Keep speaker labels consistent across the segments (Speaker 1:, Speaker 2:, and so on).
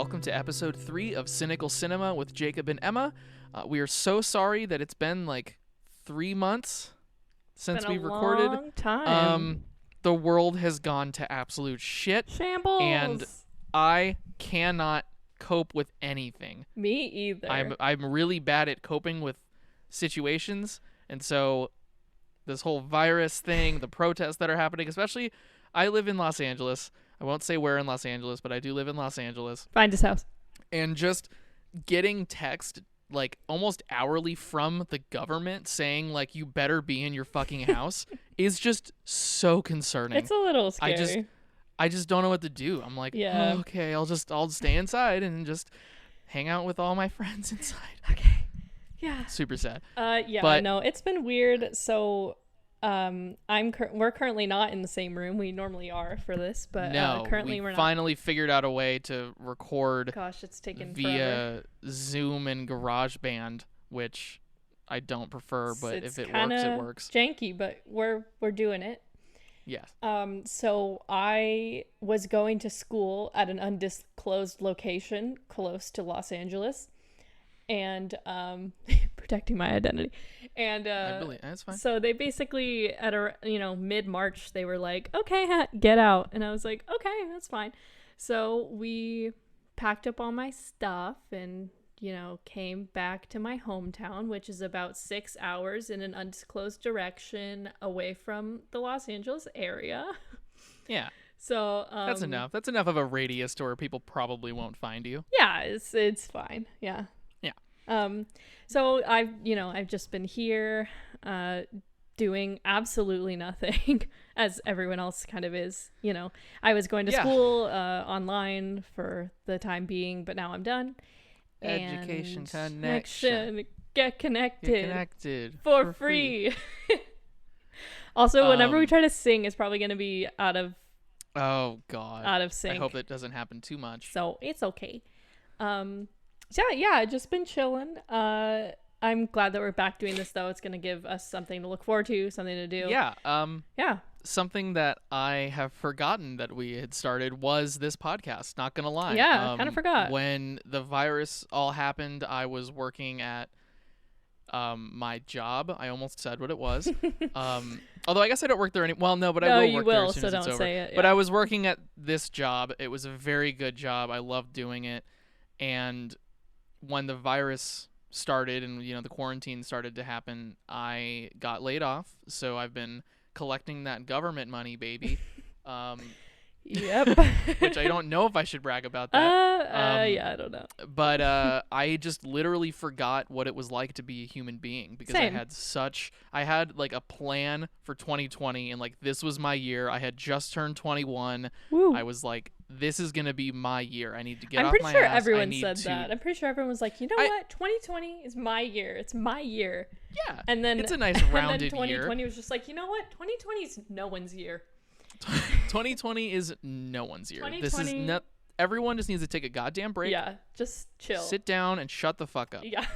Speaker 1: welcome to episode 3 of Cynical Cinema with Jacob and Emma. We are so sorry that it's been like 3 months since we recorded.
Speaker 2: Long time.
Speaker 1: The world has gone to absolute shit.
Speaker 2: Shambles.
Speaker 1: And I cannot cope with anything.
Speaker 2: Me either.
Speaker 1: I'm really bad at coping with situations, and so this whole virus thing, the protests that are happening, especially I live in Los Angeles. I won't say where in Los Angeles, but I do live in Los Angeles.
Speaker 2: Find his house.
Speaker 1: And just getting text like almost hourly from the government saying like you better be in your fucking house is just so concerning.
Speaker 2: It's a little scary.
Speaker 1: I just don't know what to do. I'm like,
Speaker 2: yeah.
Speaker 1: Oh, okay, I'll stay inside and just hang out with all my friends inside.
Speaker 2: Okay. Yeah.
Speaker 1: Super sad.
Speaker 2: Yeah,
Speaker 1: but,
Speaker 2: I know. It's been weird. So we're currently not in the same room. We normally are for this, but currently we're not.
Speaker 1: Finally figured out a way to record.
Speaker 2: Gosh, it's taken
Speaker 1: via
Speaker 2: forever.
Speaker 1: Zoom and GarageBand, which I don't prefer, but
Speaker 2: it's
Speaker 1: if it works, it works.
Speaker 2: Janky, but we're doing it.
Speaker 1: Yes.
Speaker 2: So I was going to school at an undisclosed location close to Los Angeles, and protecting my identity. And
Speaker 1: I believe that's fine.
Speaker 2: So they basically at mid-March they were like, okay, get out, and I was like, okay, that's fine. So we packed up all my stuff and came back to my hometown, which is about 6 hours in an undisclosed direction away from the Los Angeles area.
Speaker 1: Yeah.
Speaker 2: So
Speaker 1: that's enough. That's enough of a radius to where people probably won't find you.
Speaker 2: Yeah, it's fine. Yeah.
Speaker 1: Yeah.
Speaker 2: So I've just been here, doing absolutely nothing, as everyone else kind of is. I was going to school online for the time being, but now I'm done.
Speaker 1: Education connection.
Speaker 2: Get connected.
Speaker 1: Get connected
Speaker 2: for free. Also, whenever we try to sing, it's probably going to be out of sync.
Speaker 1: I hope it doesn't happen too much.
Speaker 2: So it's okay. Yeah, just been chilling. I'm glad that we're back doing this, though. It's going to give us something to look forward to, something to do.
Speaker 1: Yeah.
Speaker 2: Yeah.
Speaker 1: Something that I have forgotten that we had started was this podcast. Not going to lie.
Speaker 2: Yeah, kind of forgot.
Speaker 1: When the virus all happened, I was working at my job. I almost said what it was. Although I guess I don't work there anymore. Well, no, but I will work there as soon as it's over.
Speaker 2: Say it, yeah.
Speaker 1: But I was working at this job. It was a very good job. I loved doing it. And when the virus started and the quarantine started to happen, I got laid off. So I've been collecting that government money, baby.
Speaker 2: Yep.
Speaker 1: Which I don't know if I should brag about that.
Speaker 2: Yeah, I don't know.
Speaker 1: But I just literally forgot what it was like to be a human being because
Speaker 2: Same.
Speaker 1: I had like a plan for 2020 and like this was my year. I had just turned 21.
Speaker 2: Woo.
Speaker 1: I was like, this is going to be my year. I need to get
Speaker 2: I'm
Speaker 1: off
Speaker 2: pretty
Speaker 1: my
Speaker 2: sure
Speaker 1: ass.
Speaker 2: everyone said that. I'm pretty sure everyone was like, what? 2020 is my year. It's my year.
Speaker 1: Yeah.
Speaker 2: And then
Speaker 1: it's a nice rounded
Speaker 2: and then 2020
Speaker 1: year.
Speaker 2: was just like, 2020 is no one's year.
Speaker 1: 2020 is no one's year.
Speaker 2: 2020...
Speaker 1: This is not. Everyone just needs to take a goddamn break.
Speaker 2: Yeah, just chill.
Speaker 1: Sit down and shut the fuck up.
Speaker 2: Yeah.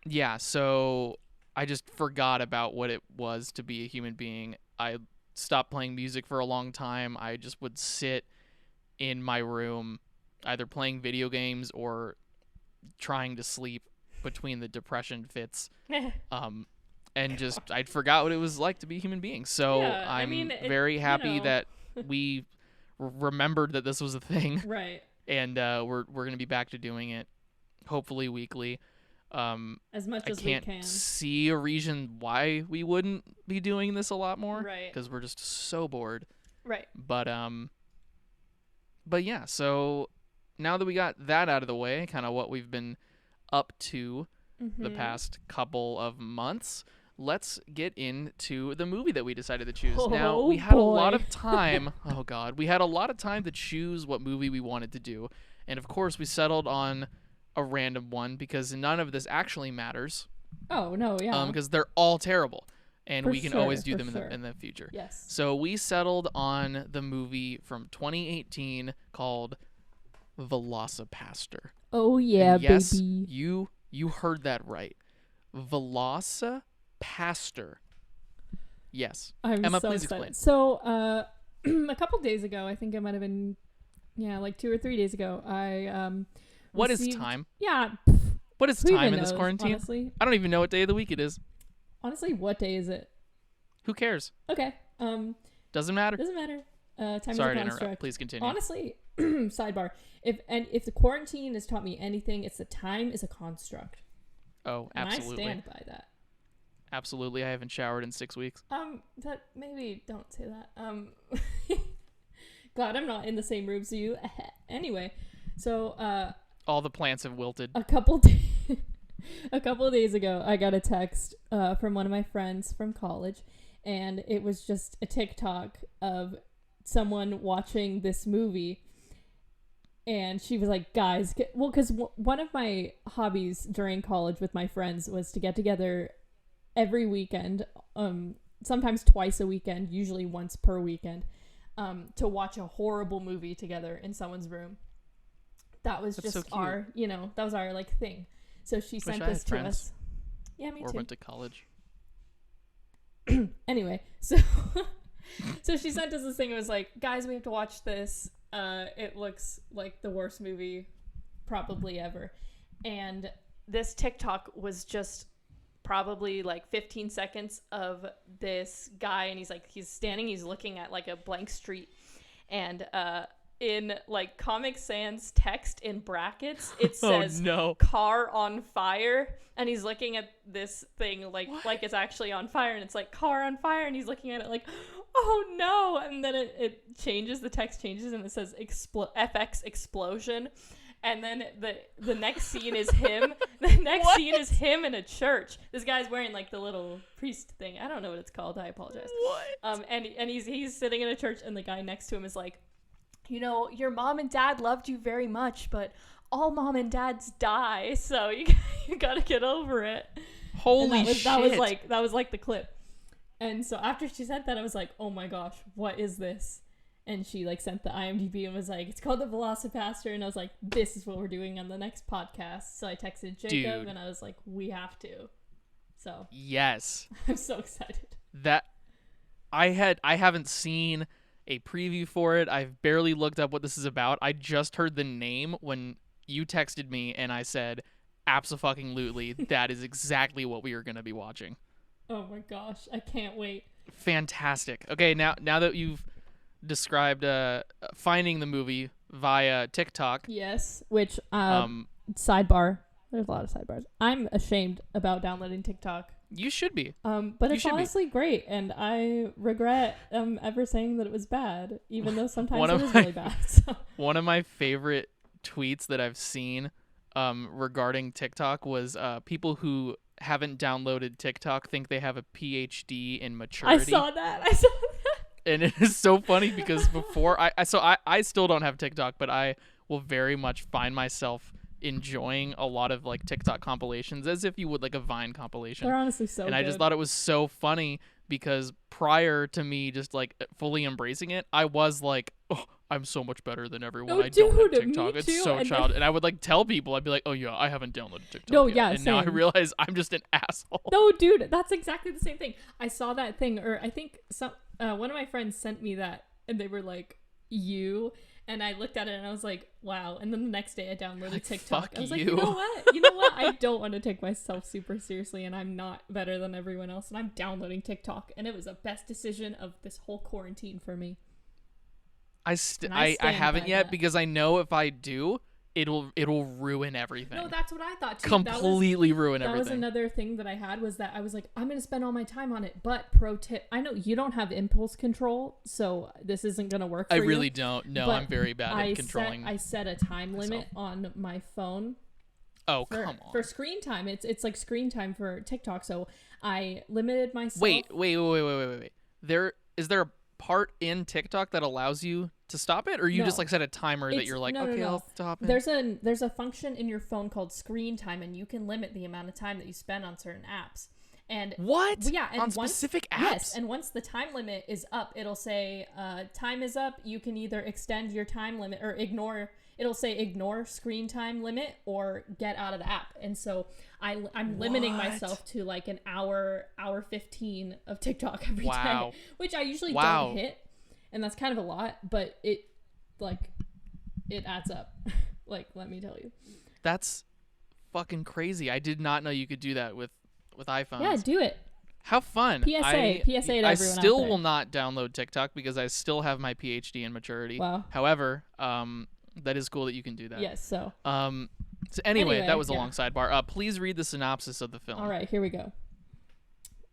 Speaker 1: Yeah, so I just forgot about what it was to be a human being. I stopped playing music for a long time. I just would sit in my room either playing video games or trying to sleep between the depression fits. And just I'd forgot what it was like to be a human being. So
Speaker 2: yeah,
Speaker 1: I'm very happy that we remembered that this was a thing.
Speaker 2: Right.
Speaker 1: And we're going to be back to doing it hopefully weekly.
Speaker 2: As much as we can.
Speaker 1: I can't see a reason why we wouldn't be doing this a lot more.
Speaker 2: Right.
Speaker 1: Because we're just so bored.
Speaker 2: Right.
Speaker 1: But yeah, so now that we got that out of the way, kind of what we've been up to the past couple of months, let's get into the movie that we decided to choose. Now, we had a lot of time. Oh, God. We had a lot of time to choose what movie we wanted to do. And, of course, we settled on a random one because none of this actually matters.
Speaker 2: Oh, no, yeah.
Speaker 1: Because they're all terrible. And we can always do them
Speaker 2: sure.
Speaker 1: in the future.
Speaker 2: Yes.
Speaker 1: So we settled on the movie from 2018 called VelociPastor.
Speaker 2: Oh, yeah,
Speaker 1: and yes,
Speaker 2: baby.
Speaker 1: You heard that right. VelociPastor. Yes.
Speaker 2: I'm
Speaker 1: Emma,
Speaker 2: so
Speaker 1: please
Speaker 2: excited.
Speaker 1: explain.
Speaker 2: So, a couple days ago, I think it might have been Yeah, like 2 or 3 days ago, I
Speaker 1: What is
Speaker 2: received.
Speaker 1: time?
Speaker 2: Yeah,
Speaker 1: What is
Speaker 2: who
Speaker 1: time
Speaker 2: even
Speaker 1: in this
Speaker 2: knows?
Speaker 1: quarantine?
Speaker 2: Honestly,
Speaker 1: I don't even know what day of the week it is.
Speaker 2: what day is it?
Speaker 1: Who cares?
Speaker 2: Okay.
Speaker 1: Doesn't matter.
Speaker 2: Doesn't matter. Time is a
Speaker 1: Sorry to interrupt.
Speaker 2: construct.
Speaker 1: Please continue.
Speaker 2: Honestly, sidebar. If the quarantine has taught me anything, it's that time is a construct.
Speaker 1: Oh,
Speaker 2: And
Speaker 1: absolutely.
Speaker 2: I stand by that.
Speaker 1: Absolutely. I haven't showered in 6 weeks.
Speaker 2: But maybe don't say that. Glad I'm not in the same room as you. Anyway, so
Speaker 1: All the plants have wilted.
Speaker 2: a couple of days ago, I got a text from one of my friends from college, and it was just a TikTok of someone watching this movie. And she was like, guys, because one of my hobbies during college with my friends was to get together every weekend, sometimes twice a weekend, usually once per weekend, to watch a horrible movie together in someone's room. That was
Speaker 1: That's
Speaker 2: just
Speaker 1: so cute.
Speaker 2: that was our like thing. So she
Speaker 1: Wish
Speaker 2: sent
Speaker 1: I
Speaker 2: this
Speaker 1: had
Speaker 2: to
Speaker 1: friends.
Speaker 2: us. Yeah, me
Speaker 1: Or
Speaker 2: too.
Speaker 1: went to college.
Speaker 2: Anyway, so she sent us this thing. It was like, guys, we have to watch this. It looks like the worst movie probably ever. And this TikTok was just probably like 15 seconds of this guy, and he's standing, he's looking at like a blank street, and in like Comic Sans text in brackets, it says car on fire, and he's looking at this thing like it's actually on fire, and it's like car on fire, and he's looking at it like, oh no, and then it changes, the text changes, and it says FX explosion. And then the next scene is him. The next scene is him in a church. This guy's wearing like the little priest thing. I don't know what it's called. I apologize.
Speaker 1: What?
Speaker 2: And he's sitting in a church, and the guy next to him is like, you know, your mom and dad loved you very much, but all mom and dads die, so you gotta get over it.
Speaker 1: Holy shit!
Speaker 2: That was like the clip. And so after she sent that, I was like, oh my gosh, what is this? And she like sent the IMDb and was like, it's called the VelociPastor. And I was like, this is what we're doing on the next podcast. So I texted Jacob, and I was like, we have to. So
Speaker 1: yes,
Speaker 2: I'm so excited.
Speaker 1: That I haven't seen a preview for it. I've barely looked up what this is about. I just heard the name when you texted me, and I said, abso-fucking-lutely, that is exactly what we are going to be watching.
Speaker 2: Oh my gosh, I can't wait.
Speaker 1: Fantastic. Okay, now that you've described finding the movie via TikTok.
Speaker 2: Yes, which sidebar. There's a lot of sidebars. I'm ashamed about downloading TikTok.
Speaker 1: You should be.
Speaker 2: But it's honestly great, and I regret ever saying that it was bad, even though sometimes it is really bad. So.
Speaker 1: One of my favorite tweets that I've seen regarding TikTok was people who haven't downloaded TikTok think they have a PhD in maturity.
Speaker 2: I saw that.
Speaker 1: And it is so funny because before I still don't have TikTok, but I will very much find myself enjoying a lot of like TikTok compilations as if you would like a Vine compilation.
Speaker 2: They're honestly so good.
Speaker 1: I just thought it was so funny because prior to me just like fully embracing it, I was like, oh, I'm so much better than everyone. I don't have TikTok. It's so child. And I would like tell people, I'd be like, oh yeah, I haven't downloaded TikTok yet. And now I realize I'm just an asshole.
Speaker 2: No, dude, that's exactly the same thing. I saw that thing, or I think one of my friends sent me that, and they were like, you. And I looked at it and I was like, wow. And then the next day I downloaded TikTok. I was like, you know what? I don't want to take myself super seriously, and I'm not better than everyone else, and I'm downloading TikTok. And it was the best decision of this whole quarantine for me.
Speaker 1: I haven't yet because I know if I do, it'll ruin everything.
Speaker 2: No, that's what I thought too.
Speaker 1: Completely ruin everything.
Speaker 2: That was another thing that I had, was that I was like, I'm going to spend all my time on it. But pro tip, I know you don't have impulse control, so this isn't going to work for you.
Speaker 1: I really don't. No, I'm very bad at controlling.
Speaker 2: I set a time limit on my phone.
Speaker 1: Oh, come on.
Speaker 2: For screen time. It's like screen time for TikTok, so I limited myself.
Speaker 1: Wait. Is there a part in TikTok that allows you to stop it, or you just like set a timer that you're like, okay, I'll stop it?
Speaker 2: There's a function in your phone called screen time, and you can limit the amount of time that you spend on certain apps. And
Speaker 1: what?
Speaker 2: Yeah, and
Speaker 1: on specific apps?
Speaker 2: Yes, and once the time limit is up, it'll say time is up. You can either extend your time limit or ignore. It'll say ignore screen time limit or get out of the app. And so I'm limiting myself to like an hour 15 of TikTok every day, which I usually don't hit. And that's kind of a lot, but it like it adds up. Like, let me tell you.
Speaker 1: That's fucking crazy. I did not know you could do that with iPhones.
Speaker 2: Yeah, do it.
Speaker 1: How fun.
Speaker 2: PSA to everyone
Speaker 1: I
Speaker 2: out
Speaker 1: still
Speaker 2: there.
Speaker 1: will not download TikTok because I still have my PhD in maturity.
Speaker 2: Wow.
Speaker 1: However, that is cool that you can do that.
Speaker 2: Yes, so.
Speaker 1: So anyway, that was a
Speaker 2: yeah.
Speaker 1: long sidebar. Please read the synopsis of the film.
Speaker 2: All right, here we go.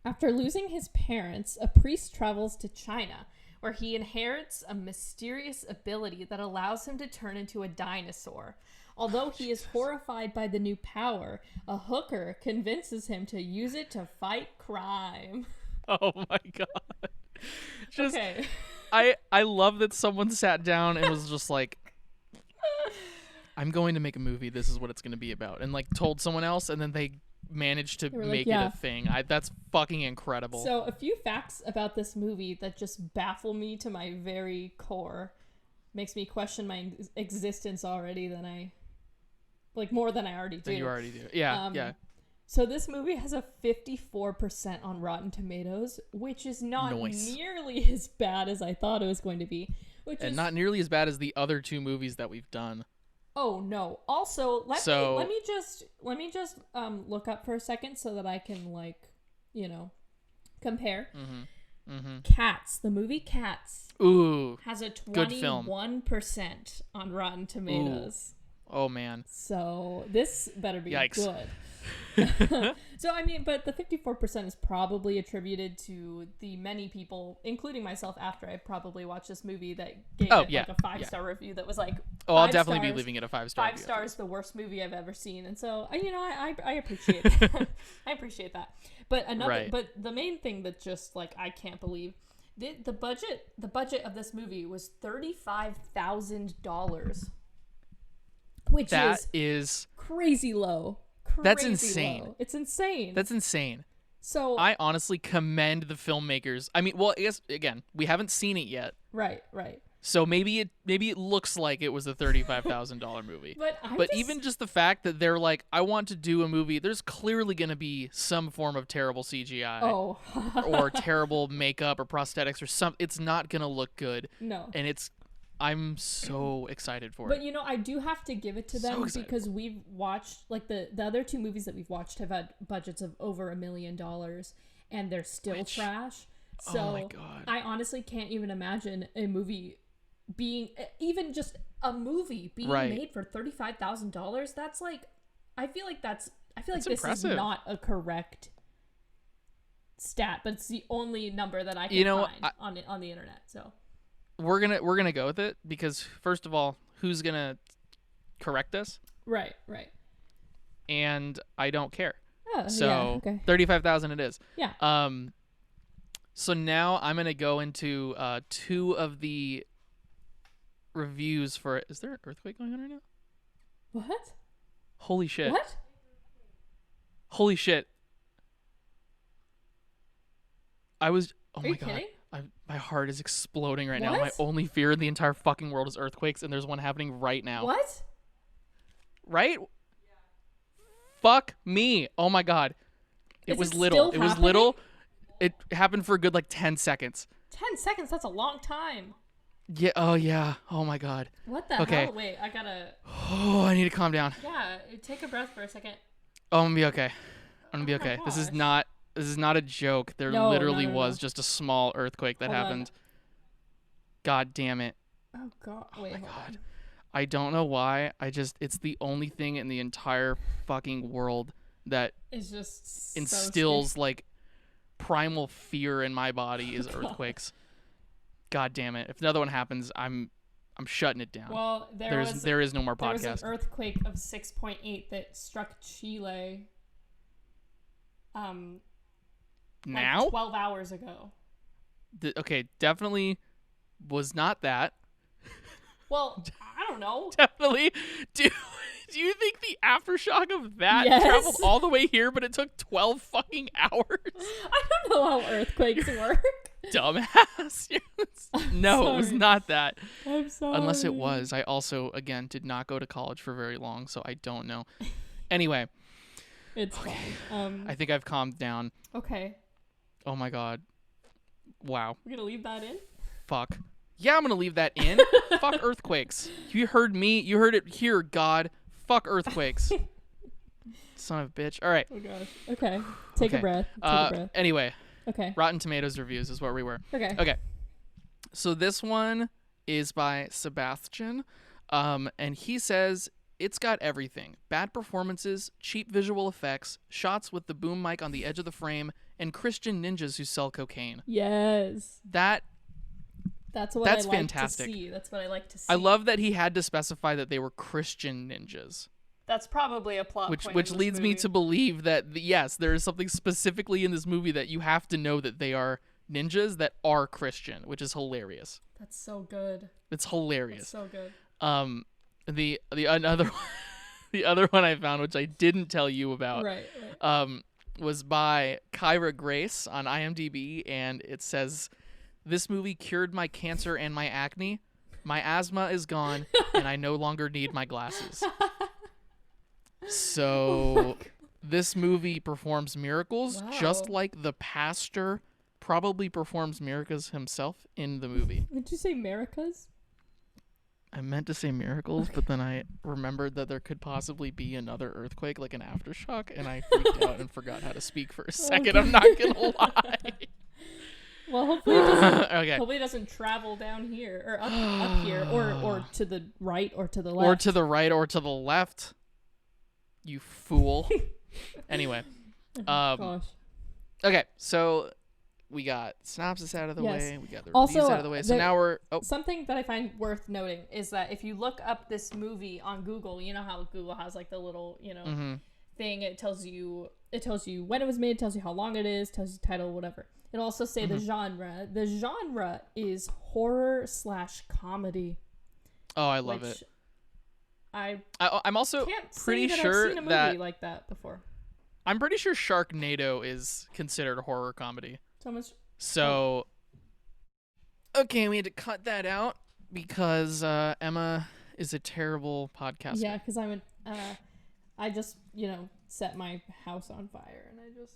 Speaker 2: After losing his parents, a priest travels to China, where he inherits a mysterious ability that allows him to turn into a dinosaur. Although he is horrified by the new power, a hooker convinces him to use it to fight crime.
Speaker 1: Oh my god. Just,
Speaker 2: okay.
Speaker 1: I love that someone sat down and was just like, I'm going to make a movie. This is what it's going to be about. And like told someone else, and then they managed to make it a thing. That's fucking incredible.
Speaker 2: So a few facts about this movie that just baffle me to my very core. Makes me question my existence already more than I already do.
Speaker 1: Than you already do. Yeah, yeah.
Speaker 2: So this movie has a 54% on Rotten Tomatoes, which is not nearly as bad as I thought it was going to be. And
Speaker 1: not nearly as bad as the other 2 movies that we've done.
Speaker 2: Oh no! Also, let me just look up for a second so that I can compare.
Speaker 1: Mm-hmm. Mm-hmm.
Speaker 2: Cats, the movie Cats, has a 21% on Rotten Tomatoes.
Speaker 1: Ooh. Oh man!
Speaker 2: So this better be
Speaker 1: Yikes.
Speaker 2: Good. So I mean, but the 54% is probably attributed to the many people, including myself, after I probably watched this movie, that gave it like a 5-star review that was like,
Speaker 1: I'll definitely be leaving it a 5-star.
Speaker 2: 5 stars, the worst movie I've ever seen, and so I appreciate that. I appreciate that. But but the main thing that just like I can't believe, the budget of this movie was $35,000, which
Speaker 1: is
Speaker 2: crazy low.
Speaker 1: That's insane.
Speaker 2: Low. It's insane.
Speaker 1: That's insane.
Speaker 2: So
Speaker 1: I honestly commend the filmmakers. I mean, well, I guess again, we haven't seen it yet.
Speaker 2: Right.
Speaker 1: So maybe it looks like it was a $35,000 movie. But even just the fact that they're like, I want to do a movie. There's clearly going to be some form of terrible CGI or terrible makeup or prosthetics or something. It's not going to look good.
Speaker 2: No.
Speaker 1: And I'm so excited for it.
Speaker 2: But I do have to give it to them because we've watched like the other 2 movies that we've watched have had budgets of over $1 million, and they're still trash. So
Speaker 1: oh my God.
Speaker 2: I honestly can't even imagine a movie being made for $35,000. That's like, I feel like this
Speaker 1: impressive.
Speaker 2: is not a correct stat, but it's the only number that I can find on the internet. So.
Speaker 1: We're gonna go with it because first of all, who's gonna correct us?
Speaker 2: Right.
Speaker 1: And I don't care.
Speaker 2: Oh,
Speaker 1: so
Speaker 2: yeah, okay.
Speaker 1: 35,000 it is.
Speaker 2: Yeah.
Speaker 1: So now I'm gonna go into 2 of the reviews for it. Is there an earthquake going on right now?
Speaker 2: What?
Speaker 1: Holy shit!
Speaker 2: What?
Speaker 1: Holy shit! Oh my god!
Speaker 2: Kidding?
Speaker 1: My heart is exploding right now.
Speaker 2: What?
Speaker 1: My only fear in the entire fucking world is earthquakes, and there's one happening right now.
Speaker 2: What?
Speaker 1: Right? Yeah. Fuck me. Oh my god. It was little.
Speaker 2: It was little.
Speaker 1: It happened for a good 10 seconds.
Speaker 2: 10 seconds? That's a long time.
Speaker 1: Yeah. Oh yeah. Oh my god.
Speaker 2: What the hell? Wait, I gotta.
Speaker 1: Oh, I need to calm down.
Speaker 2: Yeah, take a breath for a second.
Speaker 1: Oh, I'm gonna be okay. This is not a joke. There literally was just a small earthquake that happened. God damn it.
Speaker 2: Oh god. Wait,
Speaker 1: oh my god. I don't know why. it's the only thing in the entire fucking world that
Speaker 2: is just
Speaker 1: instills like primal fear in my body is earthquakes. God damn it. If another one happens, I'm shutting it down.
Speaker 2: Well, there is no more podcast. There was an earthquake of 6.8 that struck Chile
Speaker 1: now
Speaker 2: 12 hours ago.
Speaker 1: Okay, definitely was not that.
Speaker 2: Well, I don't know.
Speaker 1: Definitely. Do you think the aftershock of that traveled all the way here, but it took 12 fucking hours?
Speaker 2: I don't know how earthquakes work.
Speaker 1: Dumbass. No, it was not that.
Speaker 2: I'm sorry.
Speaker 1: Unless it was. I also, again, did not go to college for very long, so I don't know. Anyway.
Speaker 2: It's fine.
Speaker 1: I think I've calmed down.
Speaker 2: Okay.
Speaker 1: Oh my god. Wow.
Speaker 2: We're going to leave that in?
Speaker 1: Fuck. Yeah, I'm gonna leave that in. Fuck earthquakes. You heard me. You heard it here, God. Fuck earthquakes. Son of a bitch. All right.
Speaker 2: Oh gosh. Okay. Take a breath. Take a breath.
Speaker 1: Anyway,
Speaker 2: Okay.
Speaker 1: Rotten Tomatoes reviews is where we were.
Speaker 2: Okay.
Speaker 1: Okay. So this one is by Sebastian, and he says it's got everything: bad performances, cheap visual effects, shots with the boom mic on the edge of the frame, and Christian ninjas who sell cocaine.
Speaker 2: Yes.
Speaker 1: That's
Speaker 2: what I like
Speaker 1: fantastic.
Speaker 2: to see. That's what I like to see.
Speaker 1: I love that he had to specify that they were Christian ninjas.
Speaker 2: That's probably a plot point.
Speaker 1: Which leads me to believe that yes, there is something specifically in this movie that you have to know that they are ninjas that are Christian, which is hilarious.
Speaker 2: That's so good.
Speaker 1: It's hilarious.
Speaker 2: That's so good.
Speaker 1: The another the other one I found, which I didn't tell you about,
Speaker 2: Right.
Speaker 1: was by Kyra Grace on IMDb, and it says, "This movie cured my cancer and my acne. My asthma is gone, and I no longer need my glasses." So this movie performs miracles, just like the pastor probably performs miracles himself in the movie.
Speaker 2: Did you say Americas?
Speaker 1: I meant to say miracles, but then I remembered that there could possibly be another earthquake, like an aftershock, and I freaked out and forgot how to speak for a second. I'm not gonna lie.
Speaker 2: Well, hopefully it doesn't.
Speaker 1: Okay.
Speaker 2: Hopefully it doesn't travel down here or up here or to the right or to the left.
Speaker 1: Or to the right or to the left. You fool. Anyway.
Speaker 2: Gosh.
Speaker 1: Okay, so we got synopsis out of the way. We got the
Speaker 2: also,
Speaker 1: reviews out of the way. So now we're... Oh.
Speaker 2: Something that I find worth noting is that if you look up this movie on Google, you know how Google has like the little, thing. It tells you when it was made, tells you how long it is, tells you the title, whatever. It'll also say the genre. The genre is horror/comedy.
Speaker 1: Oh, I love it. I'm also
Speaker 2: can't
Speaker 1: pretty
Speaker 2: say that
Speaker 1: sure
Speaker 2: I've seen a movie like that before.
Speaker 1: I'm pretty sure Sharknado is considered a horror comedy.
Speaker 2: So
Speaker 1: okay, we had to cut that out because Emma is a terrible podcaster.
Speaker 2: Yeah, because I just set my house on fire and I just.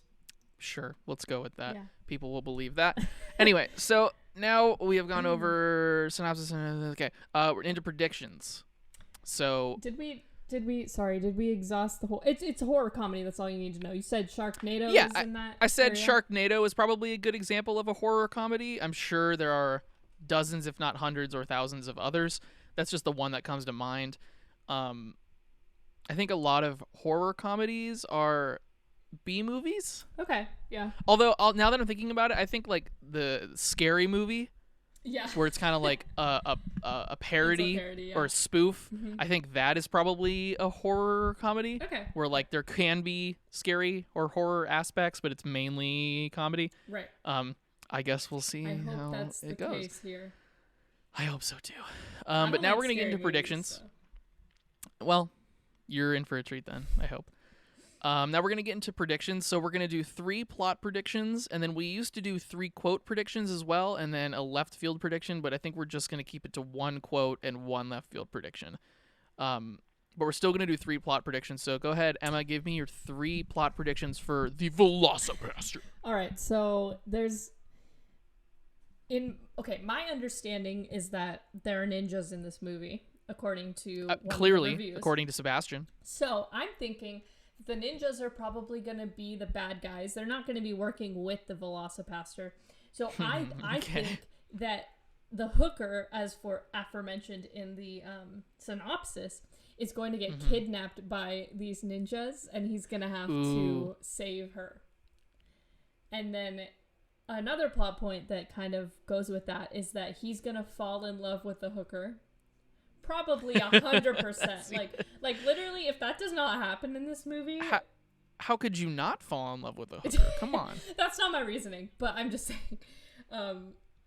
Speaker 1: Sure, let's go with that.
Speaker 2: Yeah.
Speaker 1: People will believe that. Anyway, so now we have gone over synopsis. Okay, we're into predictions. So
Speaker 2: did we exhaust the whole? It's a horror comedy. That's all you need to know. You said Sharknado.
Speaker 1: Yeah,
Speaker 2: is in that
Speaker 1: I said
Speaker 2: area?
Speaker 1: Sharknado is probably a good example of a horror comedy. I'm sure there are dozens, if not hundreds or thousands of others. That's just the one that comes to mind. I think a lot of horror comedies are B movies.
Speaker 2: Okay, yeah.
Speaker 1: Although now that I'm thinking about it, I think like the Scary Movie.
Speaker 2: Yeah.
Speaker 1: Where it's kind of like a parody, or a spoof.
Speaker 2: Mm-hmm.
Speaker 1: I think that is probably a horror comedy.
Speaker 2: Okay.
Speaker 1: Where like there can be scary or horror aspects, but it's mainly comedy.
Speaker 2: Right.
Speaker 1: I guess we'll see
Speaker 2: I
Speaker 1: how
Speaker 2: hope that's
Speaker 1: it
Speaker 2: the
Speaker 1: goes.
Speaker 2: case here.
Speaker 1: I hope so too. But now we're gonna get into predictions.
Speaker 2: So.
Speaker 1: Well, you're in for a treat then, I hope. Now we're going to get into predictions. So we're going to do 3 plot predictions, and then we used to do 3 quote predictions as well, and then a left field prediction, but I think we're just going to keep it to 1 quote and 1 left field prediction. But we're still going to do 3 plot predictions. So go ahead, Emma, give me your 3 plot predictions for the VelociPastor.
Speaker 2: All right, so my understanding is that there are ninjas in this movie, according to
Speaker 1: clearly,
Speaker 2: one of the reviews.
Speaker 1: According to Sebastian.
Speaker 2: So I'm thinking the ninjas are probably going to be the bad guys. They're not going to be working with the VelociPastor. So I think that the hooker, as for aforementioned in the synopsis, is going to get kidnapped by these ninjas, and he's going to have to save her. And then another plot point that kind of goes with that is that he's going to fall in love with the hooker. Probably 100%. like literally, if that does not happen in this movie,
Speaker 1: how could you not fall in love with a hooker? Come on.
Speaker 2: That's not my reasoning, but I'm just saying,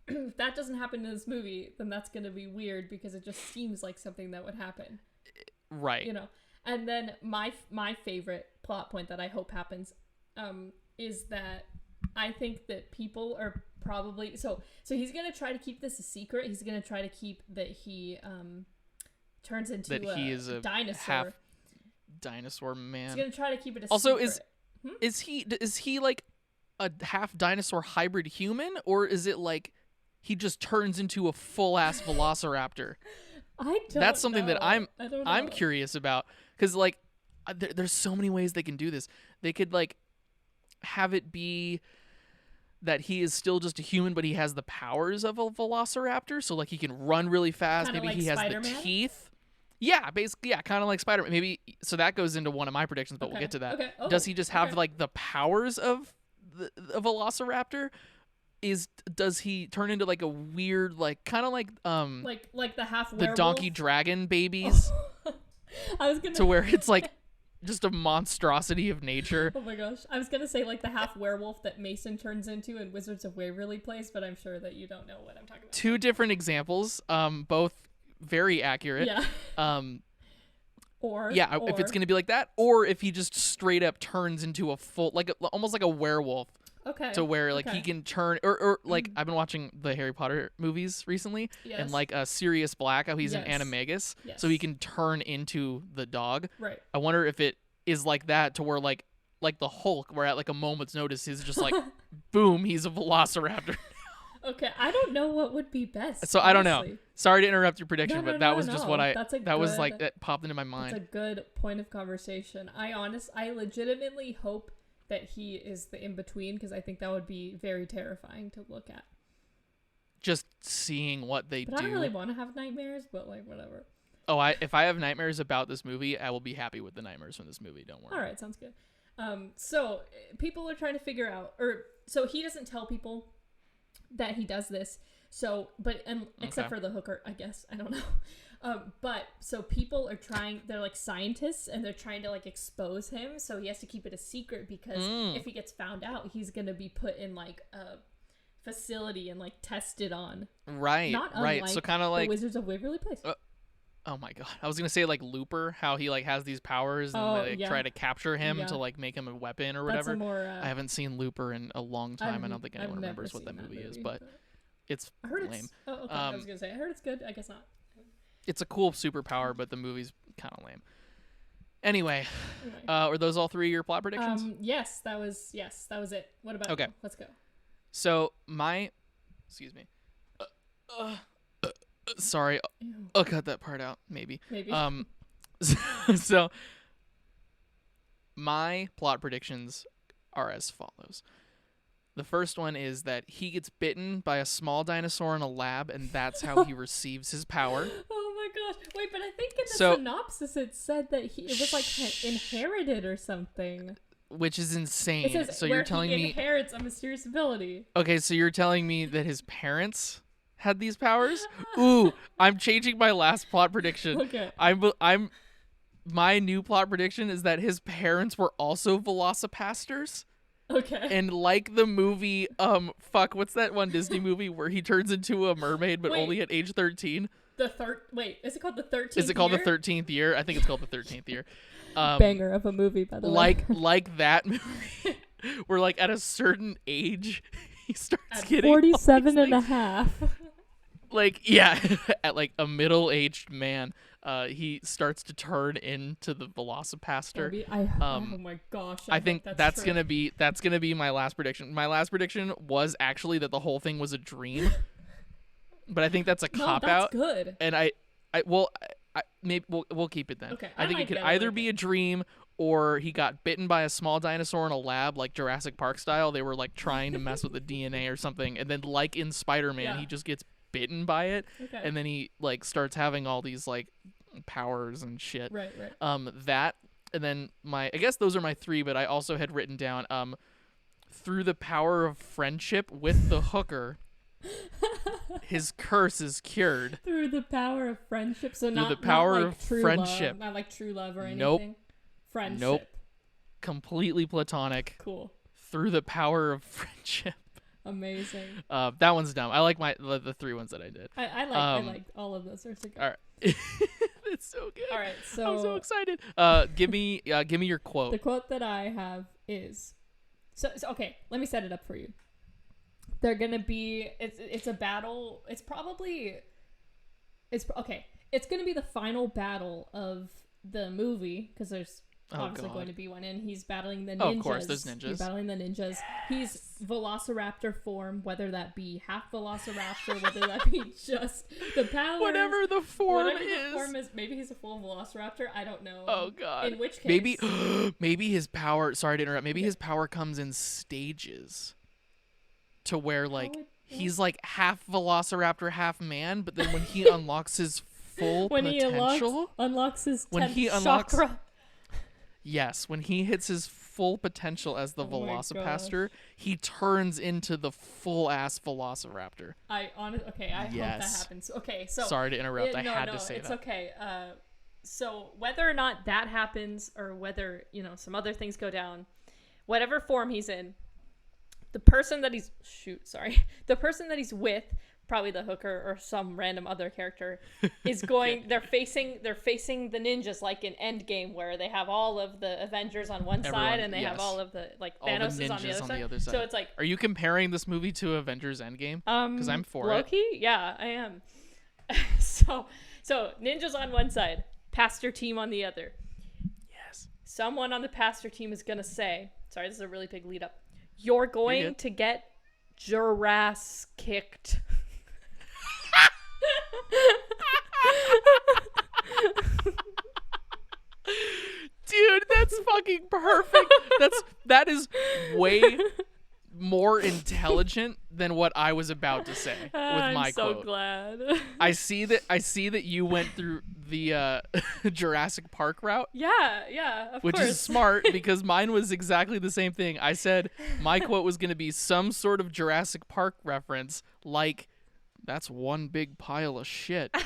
Speaker 2: if that doesn't happen in this movie, then that's gonna be weird because it just seems like something that would happen,
Speaker 1: right?
Speaker 2: And then my favorite plot point that I hope happens, is that I think that people are probably so he's gonna try to keep this a secret. He's gonna try to keep that he turns into
Speaker 1: he is a
Speaker 2: dinosaur.
Speaker 1: Half dinosaur man.
Speaker 2: He's gonna try to keep it a
Speaker 1: also,
Speaker 2: secret.
Speaker 1: Is he like a half dinosaur hybrid human, or is it like he just turns into a full-ass velociraptor. That's something that I'm curious about, because like there's so many ways they can do this. They could like have it be that he is still just a human, but he has the powers of a velociraptor, so like he can run really fast.
Speaker 2: Kinda
Speaker 1: Maybe
Speaker 2: like
Speaker 1: he has
Speaker 2: Spider-Man?
Speaker 1: the teeth. Yeah, basically, yeah, kind of like Spider-Man. Maybe so that goes into one of my predictions, but
Speaker 2: Okay,
Speaker 1: we'll get to that.
Speaker 2: okay. Oh,
Speaker 1: Does he just have
Speaker 2: okay.
Speaker 1: like the powers of a velociraptor? Does he turn into like a weird, like kind of like
Speaker 2: Like the half
Speaker 1: the
Speaker 2: werewolf?
Speaker 1: donkey dragon babies,
Speaker 2: I was gonna
Speaker 1: to where it's like just a monstrosity of nature?
Speaker 2: Oh my gosh. I was gonna say like the half werewolf that Mason turns into in Wizards of Waverly Place, but I'm sure that you don't know what I'm talking about.
Speaker 1: Two different examples, both very accurate.
Speaker 2: Yeah.
Speaker 1: If it's gonna be like that, or if he just straight up turns into a full, like almost like a werewolf,
Speaker 2: Okay.
Speaker 1: to where like he can turn, or like I've been watching the Harry Potter movies recently,
Speaker 2: Yes.
Speaker 1: and like Sirius Black, how he's an
Speaker 2: Yes.
Speaker 1: animagus,
Speaker 2: Yes.
Speaker 1: so he can turn into the dog.
Speaker 2: Right.
Speaker 1: I wonder if it is like that, to where like the Hulk, where at like a moment's notice he's just like, boom, he's a velociraptor.
Speaker 2: Okay, I don't know what would be best.
Speaker 1: So I don't know.
Speaker 2: honestly.
Speaker 1: Sorry to interrupt your prediction,
Speaker 2: No,
Speaker 1: but that was
Speaker 2: no.
Speaker 1: just what I
Speaker 2: That's a
Speaker 1: that was
Speaker 2: good-
Speaker 1: like that popped into my mind.
Speaker 2: It's a good point of conversation. I legitimately hope that he is the in-between, because I think that would be very terrifying to look at.
Speaker 1: Just seeing what they
Speaker 2: But
Speaker 1: do.
Speaker 2: I don't really want to have nightmares, but like whatever.
Speaker 1: Oh, if I have nightmares about this movie, I will be happy with the nightmares from this movie. Don't worry.
Speaker 2: All right, sounds good. So people are trying to figure out, so he doesn't tell people that he does this. So, except for the hooker, I guess, I don't know. But so people are trying. They're like scientists, and they're trying to like expose him. So he has to keep it a secret, because if he gets found out, he's gonna be put in like a facility and like tested on.
Speaker 1: Right.
Speaker 2: Not
Speaker 1: right.
Speaker 2: unlike
Speaker 1: So kind of like
Speaker 2: the Wizards of Waverly Place.
Speaker 1: oh my god, I was gonna say like Looper, how he like has these powers and they
Speaker 2: yeah.
Speaker 1: try to capture him
Speaker 2: Yeah.
Speaker 1: to like make him a weapon or
Speaker 2: That's
Speaker 1: whatever.
Speaker 2: a more.
Speaker 1: I haven't seen Looper in a long time. I don't think
Speaker 2: I've
Speaker 1: anyone
Speaker 2: never
Speaker 1: remembers what that
Speaker 2: seen
Speaker 1: movie is, but it's
Speaker 2: I heard
Speaker 1: lame.
Speaker 2: it's. Oh, okay. I was gonna say I heard it's good. I guess not.
Speaker 1: It's a cool superpower, but the movie's kind of lame. Anyway,
Speaker 2: Anyway.
Speaker 1: Are those all three of your plot predictions?
Speaker 2: Yes, that was it. What about
Speaker 1: Okay.
Speaker 2: you? Let's go.
Speaker 1: So excuse me. Sorry,
Speaker 2: Ew.
Speaker 1: I'll cut that part out. Maybe.
Speaker 2: Maybe.
Speaker 1: So my plot predictions are as follows. The first one is that he gets bitten by a small dinosaur in a lab, and that's how he receives his power.
Speaker 2: Oh my gosh! Wait, but I think in the
Speaker 1: So-
Speaker 2: synopsis it said that it was like inherited or something.
Speaker 1: Which is insane.
Speaker 2: It says
Speaker 1: So
Speaker 2: where
Speaker 1: you're telling
Speaker 2: he
Speaker 1: me,
Speaker 2: inherits a mysterious ability.
Speaker 1: okay, so you're telling me that his parents had these powers? Ooh, I'm changing my last plot prediction.
Speaker 2: Okay.
Speaker 1: I'm my new plot prediction is that his parents were also VelociPastors.
Speaker 2: Okay.
Speaker 1: And like the movie, what's that one Disney movie where he turns into a mermaid but
Speaker 2: Wait.
Speaker 1: only at age 13?
Speaker 2: Wait, is it called the 13th?
Speaker 1: Is it called
Speaker 2: year?
Speaker 1: the 13th year? I think it's called the 13th year.
Speaker 2: Banger of a movie, by the way.
Speaker 1: Like that movie, where like at a certain age he starts
Speaker 2: At
Speaker 1: getting all these
Speaker 2: 47 and a
Speaker 1: things.
Speaker 2: half.
Speaker 1: Like yeah, at like a middle-aged man, he starts to turn into the VelociPastor.
Speaker 2: Oh my gosh!
Speaker 1: I think that's
Speaker 2: true.
Speaker 1: gonna be my last prediction. My last prediction was actually that the whole thing was a dream, but I think that's a cop out.
Speaker 2: No, that's good.
Speaker 1: And maybe we'll keep it then.
Speaker 2: Okay,
Speaker 1: I think
Speaker 2: I
Speaker 1: it could
Speaker 2: might
Speaker 1: either
Speaker 2: get it.
Speaker 1: be a dream or he got bitten by a small dinosaur in a lab, like Jurassic Park style. They were like trying to mess with the DNA or something, and then like in Spider-Man,
Speaker 2: Yeah.
Speaker 1: he just gets bitten by it,
Speaker 2: Okay.
Speaker 1: and then he like starts having all these like powers and shit.
Speaker 2: Right.
Speaker 1: That, and then I guess those are my three, but I also had written down through the power of friendship with the hooker, his curse is cured.
Speaker 2: Through the power of friendship. So
Speaker 1: Through
Speaker 2: not
Speaker 1: the power
Speaker 2: not like
Speaker 1: of
Speaker 2: true
Speaker 1: friendship.
Speaker 2: Love, not like true love or anything.
Speaker 1: Nope.
Speaker 2: Friendship.
Speaker 1: Nope. Completely platonic.
Speaker 2: Cool.
Speaker 1: Through the power of friendship.
Speaker 2: Amazing.
Speaker 1: That one's dumb. I like the three ones that I did.
Speaker 2: I like all of those. Are so good.
Speaker 1: All right. It's so good.
Speaker 2: All right.
Speaker 1: I'm so
Speaker 2: So
Speaker 1: excited. Give me your quote.
Speaker 2: the quote that I have is so okay. Let me set it up for you. They're gonna be. It's a battle. It's okay. It's gonna be the final battle of the movie because there's
Speaker 1: Oh,
Speaker 2: obviously
Speaker 1: God.
Speaker 2: going to be one, and he's battling the ninjas.
Speaker 1: Oh, of course, there's ninjas.
Speaker 2: He's battling the ninjas. He's Velociraptor form, whether that be half Velociraptor, whether that be just the power.
Speaker 1: Whatever the form is.
Speaker 2: Maybe he's a full Velociraptor. I don't know.
Speaker 1: Oh, God.
Speaker 2: In which case,
Speaker 1: maybe his power. Sorry to interrupt. Maybe his power comes in stages. To where he's like half Velociraptor, half man, but then when he unlocks his full potential,
Speaker 2: he unlocks his 10th chakra.
Speaker 1: Yes, when he hits his full potential as the VelociPastor, he turns into the full ass Velociraptor.
Speaker 2: I hope that happens. Okay, so
Speaker 1: sorry to interrupt. I had to say that.
Speaker 2: It's okay. So whether or not that happens, or whether some other things go down, whatever form he's in, the person that he's with, probably the hooker or some random other character, is going. They're facing the ninjas like in Endgame, where they have all of the Avengers on one side and they have all of the Thanos is on the other side. So it's like,
Speaker 1: are you comparing this movie to Avengers Endgame? Because I'm for
Speaker 2: Loki? Yeah, I am. So ninjas on one side, pastor team on the other.
Speaker 1: Yes. Someone
Speaker 2: on the pastor team is gonna say, sorry, this is a really big lead up. You're going to get Jurassic kicked.
Speaker 1: Dude, that's fucking perfect. That is way more intelligent than what I was about to say with my quote.
Speaker 2: I'm so glad.
Speaker 1: I see that you went through the Jurassic Park route.
Speaker 2: Yeah, of
Speaker 1: course. Which is smart, because mine was exactly the same thing. I said my quote was going to be some sort of Jurassic Park reference, like, that's one big pile of shit.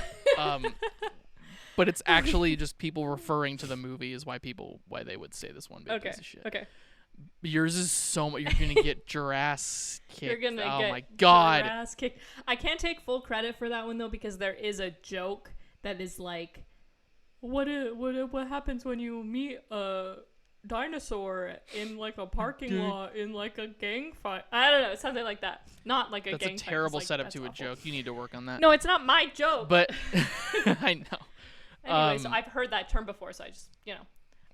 Speaker 1: But it's actually just people referring to the movie is why they would say this one big piece of shit.
Speaker 2: Okay.
Speaker 1: Yours is so much. You're gonna get Jurassic.
Speaker 2: You're gonna
Speaker 1: get
Speaker 2: my
Speaker 1: God.
Speaker 2: Jurassic. I can't take full credit for that one though, because there is a joke that is like, what happens when you meet a dinosaur in like a parking lot in like a gang fight? I don't know, something like that. Not like a gang fight.
Speaker 1: That's a terrible setup to a joke. You need to work on that.
Speaker 2: No, it's not my joke.
Speaker 1: But I know.
Speaker 2: Anyway, so I've heard that term before, so I just,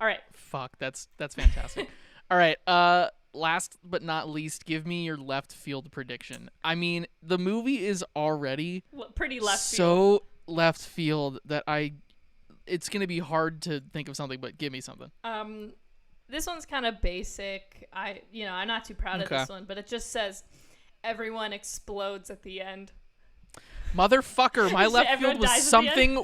Speaker 2: All right.
Speaker 1: Fuck, that's fantastic. All right, last but not least, give me your left field prediction. I mean, the movie is already
Speaker 2: pretty left field.
Speaker 1: So left field that it's going to be hard to think of something, but give me something.
Speaker 2: This one's kind of basic. I'm not too proud of this one, but it just says everyone explodes at the end.
Speaker 1: Motherfucker, my left field was something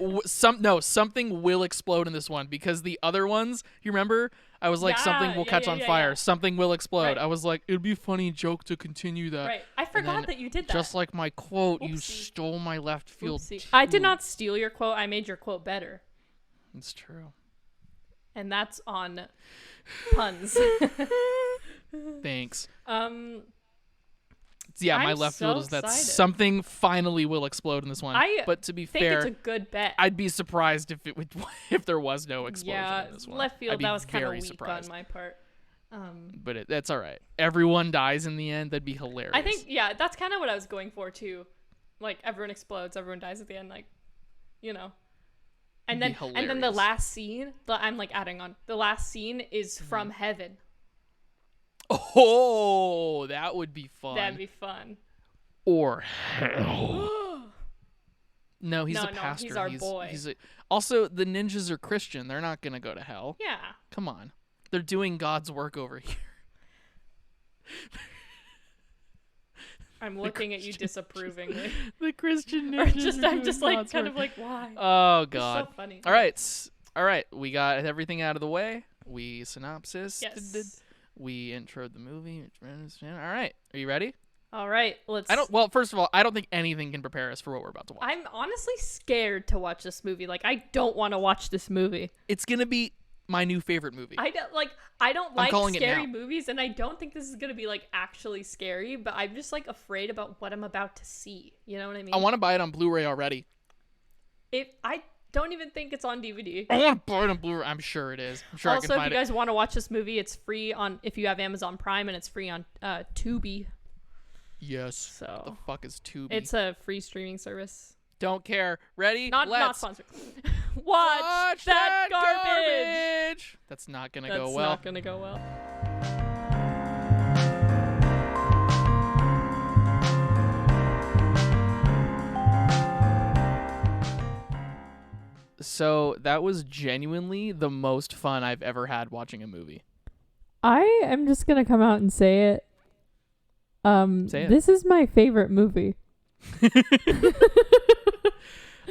Speaker 1: will explode in this one, because the other ones, you remember? I was like, something will catch on fire. Yeah. Something will explode. Right. I was like, it'd be a funny joke to continue that.
Speaker 2: Right. I forgot that you did that.
Speaker 1: Just like my quote, you stole my left field.
Speaker 2: I did not steal your quote. I made your quote better.
Speaker 1: It's true.
Speaker 2: And that's on puns.
Speaker 1: Thanks. Yeah, my left field is that something finally will explode in this one. But to be fair,
Speaker 2: it's a good bet.
Speaker 1: I'd be surprised if there was no explosion in this one.
Speaker 2: Left field, that was kind of weak on my part.
Speaker 1: But that's all right. Everyone dies in the end. That'd be hilarious.
Speaker 2: I think, that's kind of what I was going for too. Like, everyone explodes, everyone dies at the end, like, And then the last scene, I'm like adding on. The last scene is from heaven.
Speaker 1: Oh, that would be fun.
Speaker 2: That'd be fun.
Speaker 1: Or hell. No, he's a pastor.
Speaker 2: He's our boy.
Speaker 1: Also, the ninjas are Christian. They're not going to go to hell.
Speaker 2: Yeah.
Speaker 1: Come on. They're doing God's work over here.
Speaker 2: I'm looking at you disapprovingly.
Speaker 1: The Christian ninjas.
Speaker 2: I'm just like, kind of like, why?
Speaker 1: Oh, God.
Speaker 2: It's so funny.
Speaker 1: All right. We got everything out of the way. We synopsis.
Speaker 2: Yes.
Speaker 1: We introed the movie. All right. Are you ready?
Speaker 2: All right.
Speaker 1: Well, first of all, I don't think anything can prepare us for what we're about to watch.
Speaker 2: I'm honestly scared to watch this movie. Like, I don't want to watch this movie.
Speaker 1: It's going to be my new favorite movie.
Speaker 2: I don't like scary movies, and I don't think this is going to be, like, actually scary, but I'm just, like, afraid about what I'm about to see. You know what I mean?
Speaker 1: I want to buy it on Blu-ray already.
Speaker 2: I don't even think it's on DVD.
Speaker 1: I want to buy it on Blu-ray. I'm sure it is. I'm sure I can find it.
Speaker 2: Also, if you guys want to watch this movie, it's free if you have Amazon Prime, and it's free on Tubi.
Speaker 1: Yes.
Speaker 2: So
Speaker 1: what the fuck is Tubi?
Speaker 2: It's a free streaming service.
Speaker 1: Don't care. Ready?
Speaker 2: Not sponsored. Watch that garbage.
Speaker 1: That's not gonna
Speaker 2: That's
Speaker 1: go well.
Speaker 2: not gonna go well.
Speaker 1: So that was genuinely the most fun I've ever had watching a movie.
Speaker 2: I am just gonna come out and say it.
Speaker 1: Say it.
Speaker 2: This is my favorite movie.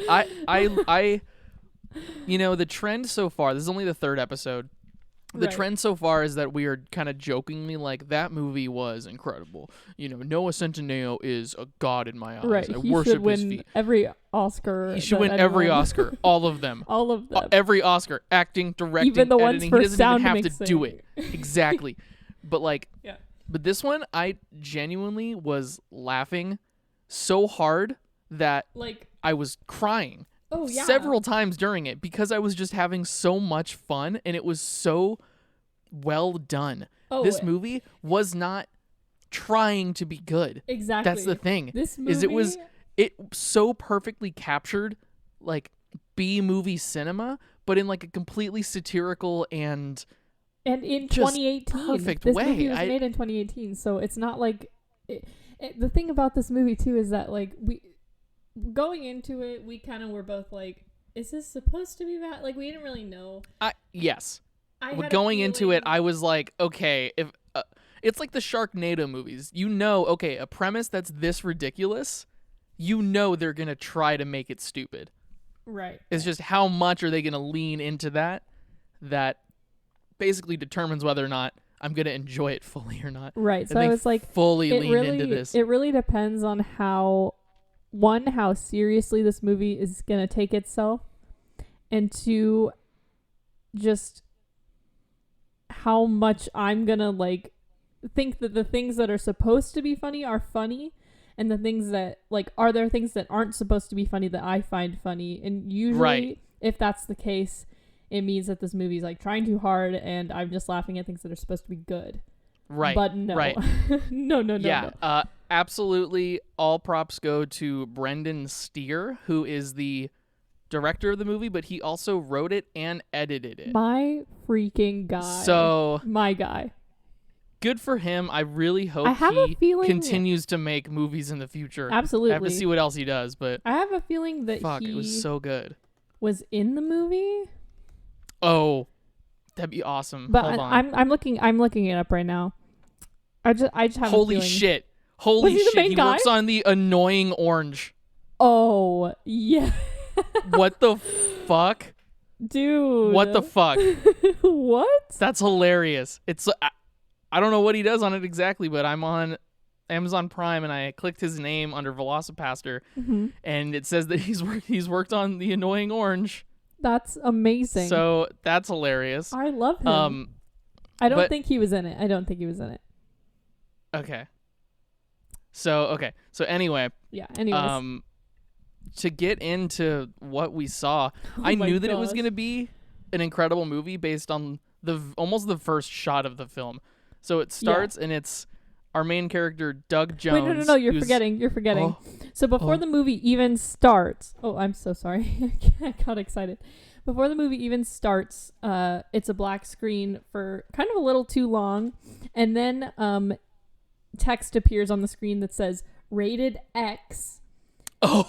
Speaker 1: I the trend so far, this is only the third episode. The
Speaker 2: Right.
Speaker 1: trend so far is that we are kind of jokingly like, that movie was incredible. Noah Centineo is a god in my eyes.
Speaker 2: Right.
Speaker 1: I
Speaker 2: He
Speaker 1: worship
Speaker 2: should win
Speaker 1: his feet.
Speaker 2: every Oscar.
Speaker 1: He should
Speaker 2: that
Speaker 1: win every
Speaker 2: anyone-
Speaker 1: Oscar. All of them.
Speaker 2: All of them.
Speaker 1: Every Oscar. Acting, directing,
Speaker 2: Even the ones
Speaker 1: editing.
Speaker 2: for
Speaker 1: He doesn't
Speaker 2: sound
Speaker 1: even have to do
Speaker 2: mixing.
Speaker 1: it. Exactly. But
Speaker 2: Yeah.
Speaker 1: But this one, I genuinely was laughing so hard that
Speaker 2: Like,
Speaker 1: I was crying
Speaker 2: oh yeah.
Speaker 1: several times during it because I was just having so much fun and it was so well done.
Speaker 2: Oh,
Speaker 1: This movie was not trying to be good.
Speaker 2: exactly.
Speaker 1: That's the thing.
Speaker 2: This movie.
Speaker 1: Is it so perfectly captured like B movie cinema, but in like a completely satirical and
Speaker 2: And in
Speaker 1: just
Speaker 2: 2018,
Speaker 1: perfect
Speaker 2: this
Speaker 1: way.
Speaker 2: movie was made in 2018, so it's not like the thing about this movie too is that like we going into it, we kind of were both like, is this supposed to be bad? Like we didn't really know.
Speaker 1: yes.
Speaker 2: I
Speaker 1: But
Speaker 2: had a
Speaker 1: going into it,
Speaker 2: feeling-
Speaker 1: I was like, okay, if it's like the Sharknado movies. Okay, a premise that's this ridiculous, they're going to try to make it stupid.
Speaker 2: right.
Speaker 1: It's just how much are they going to lean into that basically determines whether or not I'm going to enjoy it fully or not.
Speaker 2: Right. So
Speaker 1: And
Speaker 2: I
Speaker 1: they
Speaker 2: was like,
Speaker 1: fully
Speaker 2: it
Speaker 1: leaned into this.
Speaker 2: It really depends on how seriously this movie is gonna take itself, and two, just how much I'm gonna like think that the things that are supposed to be funny are funny, and the things that are there things that aren't supposed to be funny that I find funny. And usually,
Speaker 1: Right.
Speaker 2: if that's the case, it means that this movie's like trying too hard, and I'm just laughing at things that are supposed to be good.
Speaker 1: Right.
Speaker 2: But no.
Speaker 1: Right.
Speaker 2: no.
Speaker 1: Yeah. Absolutely. All props go to Brendan Steer, who is the director of the movie, but he also wrote it and edited it.
Speaker 2: My freaking guy.
Speaker 1: So
Speaker 2: my guy.
Speaker 1: good for him. I really hope
Speaker 2: I have a
Speaker 1: he
Speaker 2: feeling-
Speaker 1: continues to make movies in the future.
Speaker 2: Absolutely.
Speaker 1: I have to see what else he does, but
Speaker 2: I have a feeling that
Speaker 1: fuck,
Speaker 2: he
Speaker 1: it was so good.
Speaker 2: was in the movie.
Speaker 1: Oh, that'd be awesome.
Speaker 2: But
Speaker 1: Hold on.
Speaker 2: I'm looking it up right now. I just have
Speaker 1: Holy
Speaker 2: a feeling.
Speaker 1: shit.
Speaker 2: Was
Speaker 1: Holy
Speaker 2: he the
Speaker 1: shit.
Speaker 2: main
Speaker 1: He
Speaker 2: guy?
Speaker 1: works on the Annoying Orange.
Speaker 2: Oh yeah.
Speaker 1: What the fuck?
Speaker 2: Dude.
Speaker 1: What the fuck?
Speaker 2: What?
Speaker 1: That's hilarious. It's I don't know what he does on it exactly, but I'm on Amazon Prime and I clicked his name under VelociPastor
Speaker 2: Mm-hmm.
Speaker 1: and it says that he's worked on the Annoying Orange.
Speaker 2: That's amazing.
Speaker 1: So that's hilarious.
Speaker 2: I love him. I don't
Speaker 1: but-
Speaker 2: think he was in it.
Speaker 1: Okay. So anyway,
Speaker 2: Yeah. Anyways.
Speaker 1: to get into what we saw,
Speaker 2: Oh
Speaker 1: I
Speaker 2: my
Speaker 1: knew that it was
Speaker 2: gosh.
Speaker 1: going to be an incredible movie based on almost the first shot of the film. So it starts and it's our main character Doug Jones.
Speaker 2: Wait, no, you're
Speaker 1: who's-
Speaker 2: forgetting. You're forgetting.
Speaker 1: Oh,
Speaker 2: So before
Speaker 1: Oh.
Speaker 2: the movie even starts, oh, I'm so sorry. I got excited. Before the movie even starts, it's a black screen for kind of a little too long, and then text appears on the screen that says "Rated X,"
Speaker 1: oh,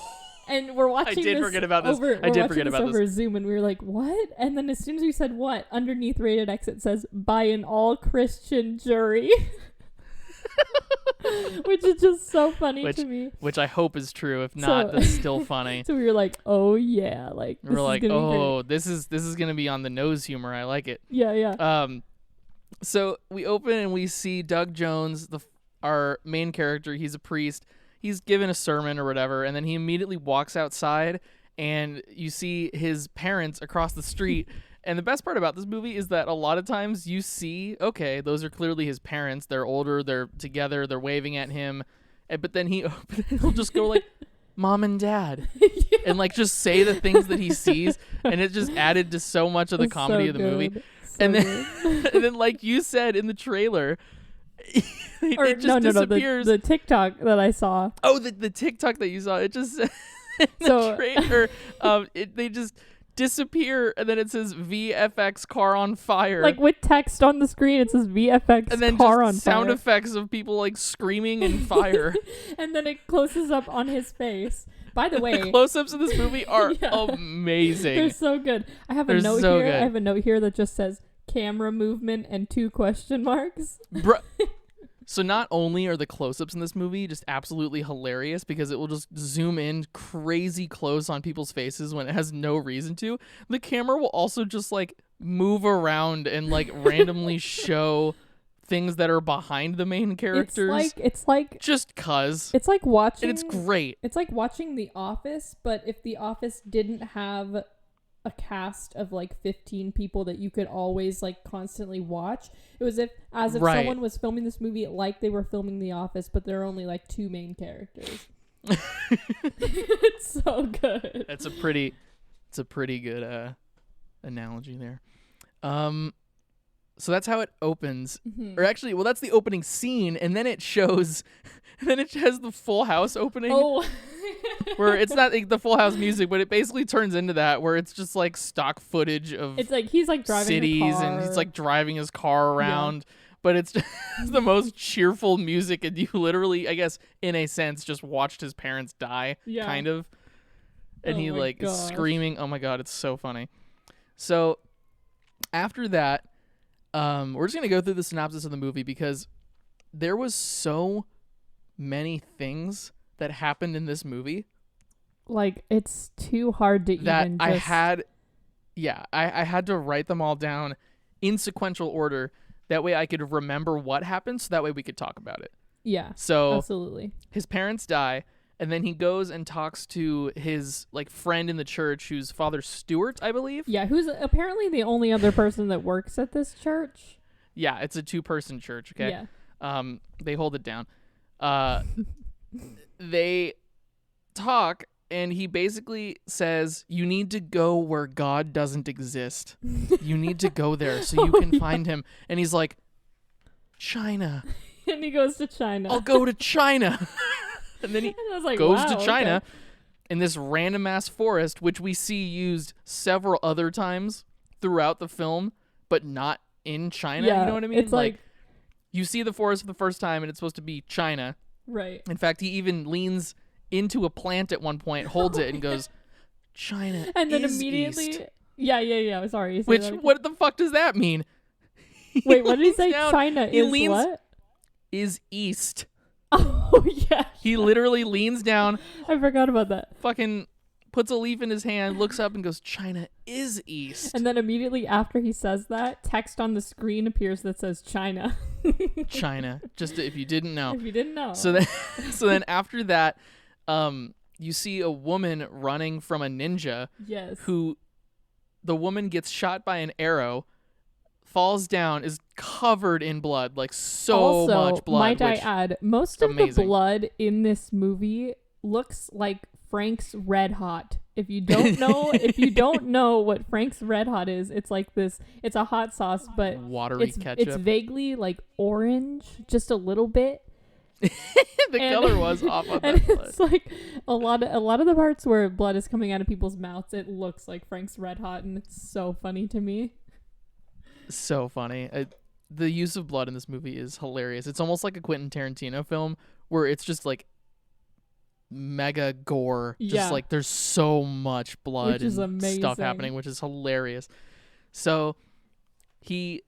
Speaker 2: and we're watching.
Speaker 1: did
Speaker 2: this
Speaker 1: forget about this.
Speaker 2: Over,
Speaker 1: I did
Speaker 2: we're watching
Speaker 1: forget
Speaker 2: this
Speaker 1: about
Speaker 2: over Zoom, and we were like, "What?" And then as soon as we said "what," underneath "Rated X," it says "by an all Christian jury." Which is just so funny to me.
Speaker 1: which I hope is true. If not,
Speaker 2: So-
Speaker 1: that's still funny.
Speaker 2: So we were like, oh yeah, like this
Speaker 1: We're
Speaker 2: is
Speaker 1: like,
Speaker 2: gonna be great.
Speaker 1: oh, this is gonna be on the nose humor. I like it.
Speaker 2: Yeah.
Speaker 1: So we open and we see Doug Jones, our main character. He's a priest. He's given a sermon or whatever, and then he immediately walks outside, and you see his parents across the street. And the best part about this movie is that a lot of times you see, okay, those are clearly his parents. They're older. They're together. They're waving at him. But then he'll just go like, "Mom and Dad," and like just say the things that he sees, and it just added to so much of the
Speaker 2: It's
Speaker 1: comedy
Speaker 2: so
Speaker 1: of the movie.
Speaker 2: good. So
Speaker 1: And then,
Speaker 2: good.
Speaker 1: and then, like you said in the trailer,
Speaker 2: Or
Speaker 1: it just
Speaker 2: no,
Speaker 1: disappears.
Speaker 2: the TikTok that I saw.
Speaker 1: Oh, the TikTok that you saw, it just in the
Speaker 2: So-
Speaker 1: trailer. They just disappear, and then it says VFX car on fire.
Speaker 2: Like with text on the screen, it says VFX
Speaker 1: and then
Speaker 2: car
Speaker 1: just
Speaker 2: on
Speaker 1: sound
Speaker 2: fire.
Speaker 1: effects of people like screaming in fire.
Speaker 2: And then it closes up on his face. By the way,
Speaker 1: The close-ups in this movie are
Speaker 2: Yeah.
Speaker 1: amazing.
Speaker 2: they're so good. I have a
Speaker 1: They're
Speaker 2: note
Speaker 1: so
Speaker 2: here.
Speaker 1: good.
Speaker 2: I have a note here that just says camera movement and 2 question marks.
Speaker 1: Bruh. So not only are the close-ups in this movie just absolutely hilarious because it will just zoom in crazy close on people's faces when it has no reason to, the camera will also just like move around and like randomly show things that are behind the main characters.
Speaker 2: It's like
Speaker 1: Just cuz.
Speaker 2: it's like watching.
Speaker 1: And it's great.
Speaker 2: It's like watching The Office, but if The Office didn't have a cast of like 15 people that you could always like constantly watch. It was as if
Speaker 1: Right.
Speaker 2: someone was filming this movie like they were filming The Office, but there are only like 2 main characters. It's so good.
Speaker 1: It's a pretty good analogy there. So that's how it opens.
Speaker 2: Mhm.
Speaker 1: Or actually, well, that's the opening scene, and then it shows, and then it has the Full House opening,
Speaker 2: Oh.
Speaker 1: where it's not like the Full House music, but it basically turns into that, where it's just like stock footage of
Speaker 2: It's like he's like driving a
Speaker 1: cities,
Speaker 2: car.
Speaker 1: and he's like driving his car around. But it's just the most cheerful music, and you literally, I guess, in a sense, just watched his parents die,
Speaker 2: Yeah.
Speaker 1: kind of. And
Speaker 2: Oh
Speaker 1: he
Speaker 2: my
Speaker 1: like is
Speaker 2: gosh.
Speaker 1: screaming. Oh my god, it's so funny. So after that, we're just gonna go through the synopsis of the movie because there was so many things that happened in this movie
Speaker 2: Like it's too hard to
Speaker 1: that
Speaker 2: even
Speaker 1: I
Speaker 2: just...
Speaker 1: had to write them all down in sequential order. That way I could remember what happened, so that way we could talk about it.
Speaker 2: Yeah.
Speaker 1: So
Speaker 2: Absolutely.
Speaker 1: his parents die, and then he goes and talks to his like friend in the church, who's Father Stewart, I believe.
Speaker 2: Yeah, who's apparently the only other person that works at this church.
Speaker 1: Yeah, it's a 2-person church. Okay.
Speaker 2: Yeah.
Speaker 1: They hold it down. They talk, and he basically says, "You need to go where God doesn't exist. You need to go there so you can find him." And he's like, "China.
Speaker 2: And he goes to China.
Speaker 1: I'll go to China." And then he
Speaker 2: And I was like,
Speaker 1: goes
Speaker 2: wow,
Speaker 1: to China
Speaker 2: okay.
Speaker 1: in this random ass forest, which we see used several other times throughout the film, but not in China.
Speaker 2: Yeah,
Speaker 1: You know what I mean?
Speaker 2: it's like
Speaker 1: you see the forest for the first time, and it's supposed to be China.
Speaker 2: right.
Speaker 1: In fact, he even leans into a plant at one point, holds it, and goes, "China
Speaker 2: And then
Speaker 1: is
Speaker 2: immediately
Speaker 1: east."
Speaker 2: Yeah. Sorry. you say
Speaker 1: Which,
Speaker 2: that again.
Speaker 1: what the fuck does that mean?
Speaker 2: Wait, what did he
Speaker 1: leans
Speaker 2: say?
Speaker 1: down,
Speaker 2: China
Speaker 1: he
Speaker 2: is
Speaker 1: leans-
Speaker 2: what?
Speaker 1: Is east.
Speaker 2: Oh yeah.
Speaker 1: He literally leans down,
Speaker 2: I forgot about that.
Speaker 1: fucking puts a leaf in his hand, looks up, and goes, "China is east."
Speaker 2: And then immediately after he says that, text on the screen appears that says China.
Speaker 1: China, just if you didn't know.
Speaker 2: If you didn't know.
Speaker 1: So then after that, you see a woman running from a ninja
Speaker 2: yes.
Speaker 1: who, the woman gets shot by an arrow, falls down, is covered in blood, like so
Speaker 2: also,
Speaker 1: much blood.
Speaker 2: might I
Speaker 1: which-
Speaker 2: add, most of
Speaker 1: amazing.
Speaker 2: the blood in this movie looks like Frank's Red Hot. If you don't know what Frank's Red Hot is, it's like this. It's a hot sauce, but
Speaker 1: watery
Speaker 2: it's
Speaker 1: ketchup.
Speaker 2: vaguely like orange, just a little bit.
Speaker 1: The
Speaker 2: and-
Speaker 1: color was off on
Speaker 2: And
Speaker 1: that blood.
Speaker 2: it's like a lot of the parts where blood is coming out of people's mouths, it looks like Frank's Red Hot, and it's so funny to me.
Speaker 1: So funny. The use of blood in this movie is hilarious. It's almost like a Quentin Tarantino film where it's just like mega gore. Just
Speaker 2: Yeah.
Speaker 1: like there's so much blood
Speaker 2: Which is
Speaker 1: and stuff
Speaker 2: amazing.
Speaker 1: happening, which is hilarious. So he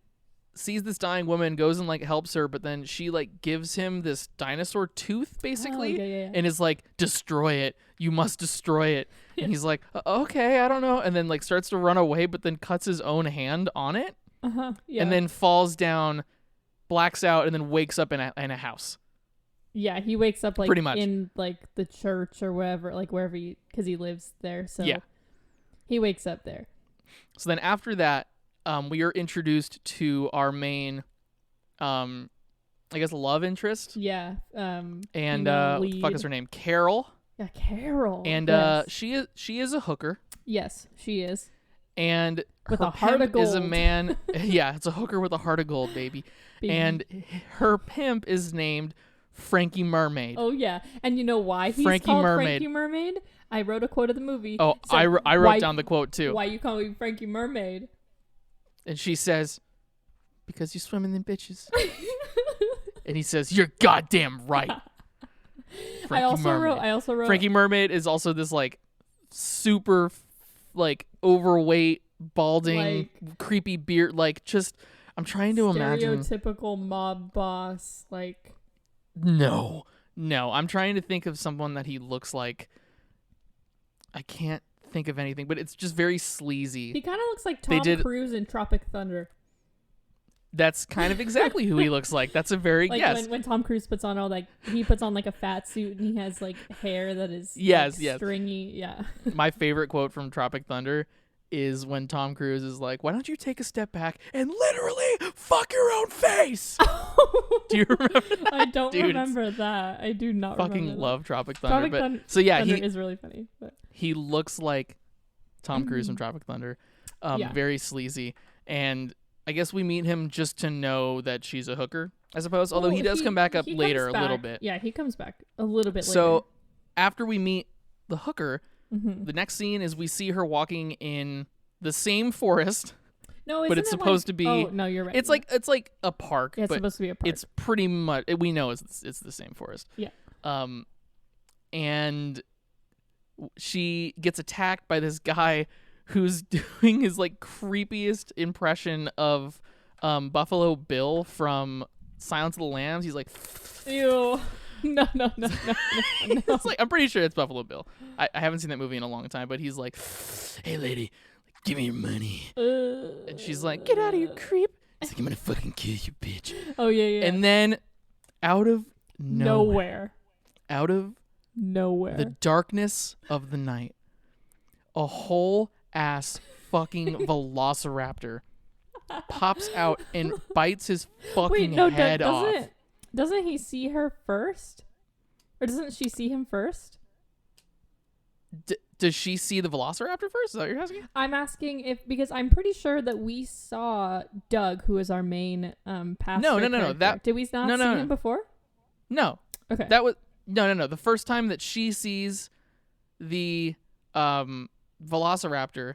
Speaker 1: sees this dying woman, goes and like helps her, but then she like gives him this dinosaur tooth basically.
Speaker 2: Oh, yeah.
Speaker 1: And is like, "Destroy it. You must destroy it." And he's like, "Okay, I don't know." And then like starts to run away, but then cuts his own hand on it.
Speaker 2: Yeah.
Speaker 1: And then falls down, blacks out, and then wakes up in a house.
Speaker 2: yeah, he wakes up like
Speaker 1: Pretty much.
Speaker 2: in like the church or wherever, like wherever because he lives there. So
Speaker 1: Yeah.
Speaker 2: he wakes up there.
Speaker 1: So then after that, we are introduced to our main, I guess, love interest.
Speaker 2: Yeah.
Speaker 1: And
Speaker 2: female
Speaker 1: what the fuck
Speaker 2: lead.
Speaker 1: is her name? Carol.
Speaker 2: Yeah, Carol.
Speaker 1: And
Speaker 2: yes.
Speaker 1: she is a hooker.
Speaker 2: Yes, she is.
Speaker 1: And
Speaker 2: With
Speaker 1: her
Speaker 2: a heart of
Speaker 1: pimp is a
Speaker 2: gold.
Speaker 1: man. Yeah, it's a hooker with a heart of gold, baby.
Speaker 2: Baby.
Speaker 1: And her pimp is named Frankie Mermaid.
Speaker 2: Oh yeah, and you know why he's
Speaker 1: Frankie
Speaker 2: called
Speaker 1: Mermaid.
Speaker 2: Frankie Mermaid? I wrote a quote of the movie.
Speaker 1: Oh,
Speaker 2: So
Speaker 1: I wrote
Speaker 2: why,
Speaker 1: down the quote too.
Speaker 2: Why you call me Frankie Mermaid?
Speaker 1: And she says, because you swimming in bitches. And he says, you're goddamn right.
Speaker 2: I also wrote
Speaker 1: Frankie Mermaid is also this like super like overweight, balding, creepy beard, like just I'm trying to imagine
Speaker 2: stereotypical mob boss, like
Speaker 1: No, I'm trying to think of someone that he looks like. I can't think of anything, but it's just very sleazy.
Speaker 2: He kind of looks like Tom Cruise in Tropic Thunder.
Speaker 1: That's kind of exactly who he looks like. That's a very
Speaker 2: like
Speaker 1: yes.
Speaker 2: When Tom Cruise puts on he puts on like a fat suit and he has like hair that is
Speaker 1: yes.
Speaker 2: stringy. Yeah.
Speaker 1: My favorite quote from Tropic Thunder is when Tom Cruise is like, "Why don't you take a step back and literally fuck your own face?" Do you remember that?
Speaker 2: I don't remember that. I do not.
Speaker 1: Fucking love Tropic Thunder. So yeah,
Speaker 2: Thunder is really funny. But.
Speaker 1: He looks like Tom Cruise from Tropic Thunder. Very sleazy, and I guess we meet him just to know that she's a hooker, I suppose. Although he does come back up later a little bit.
Speaker 2: Yeah, he comes back a little bit later.
Speaker 1: So after we meet the hooker, the next scene is we see her walking in the same forest.
Speaker 2: No,
Speaker 1: but it's supposed to be.
Speaker 2: Oh no, you're right.
Speaker 1: It's like a park.
Speaker 2: Yeah, it's
Speaker 1: but
Speaker 2: supposed to be a park.
Speaker 1: It's pretty much. We know it's the same forest.
Speaker 2: Yeah.
Speaker 1: And she gets attacked by this guy who's doing his like creepiest impression of Buffalo Bill from Silence of the Lambs. He's like,
Speaker 2: ew. No.
Speaker 1: It's like, I'm pretty sure it's Buffalo Bill. I haven't seen that movie in a long time, but he's like, hey lady, give me your money. And she's like, get out of here, creep. He's like, I'm gonna fucking kill you, bitch.
Speaker 2: Oh yeah.
Speaker 1: And then out of nowhere, out of
Speaker 2: nowhere,
Speaker 1: the darkness of the night, a whole ass fucking velociraptor pops out and bites his fucking head off.
Speaker 2: Doesn't he see her first? Or doesn't she see him first?
Speaker 1: Does she see the velociraptor first? Is that what you're asking?
Speaker 2: I'm asking because I'm pretty sure that we saw Doug, who is our main pastor.
Speaker 1: No.
Speaker 2: Did we not see him before?
Speaker 1: No.
Speaker 2: Okay.
Speaker 1: That was no. The first time that she sees the velociraptor,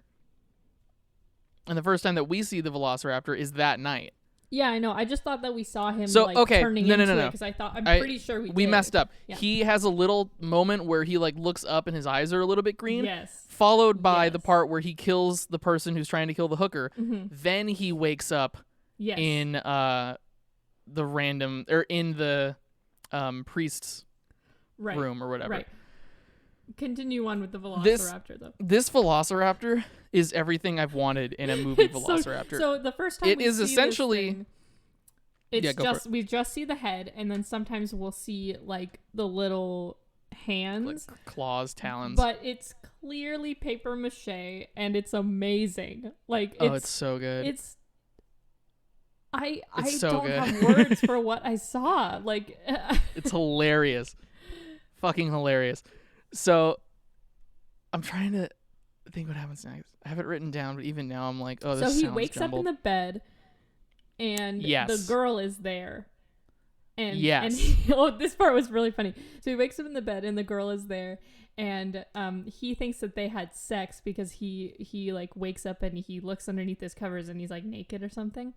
Speaker 1: and the first time that we see the velociraptor is that night.
Speaker 2: Yeah, I know. I just thought that we saw him turning into it because I thought I'm pretty sure we
Speaker 1: messed up.
Speaker 2: Yeah.
Speaker 1: He has a little moment where he like looks up and his eyes are a little bit green.
Speaker 2: Yes.
Speaker 1: Followed by the part where he kills the person who's trying to kill the hooker. Mm-hmm. Then he wakes up in the random or in the priest's room or whatever.
Speaker 2: Right. Continue on with the velociraptor though.
Speaker 1: This velociraptor is everything I've wanted in a movie velociraptor.
Speaker 2: So the first time we see
Speaker 1: essentially
Speaker 2: this thing, we just see the head, and then sometimes we'll see like the little hands,
Speaker 1: like claws, talons.
Speaker 2: But it's clearly paper mache, and it's amazing. Like
Speaker 1: it's so good.
Speaker 2: I don't have words for what I saw. Like
Speaker 1: it's hilarious, fucking hilarious. So I'm trying to think what happens next. I have it written down, but even now I'm like, oh, this sounds
Speaker 2: So he wakes
Speaker 1: jumbled.
Speaker 2: up in the bed, and the girl is there. And this part was really funny. So he wakes up in the bed, and the girl is there, and he thinks that they had sex because he like wakes up and he looks underneath his covers and he's like naked or something.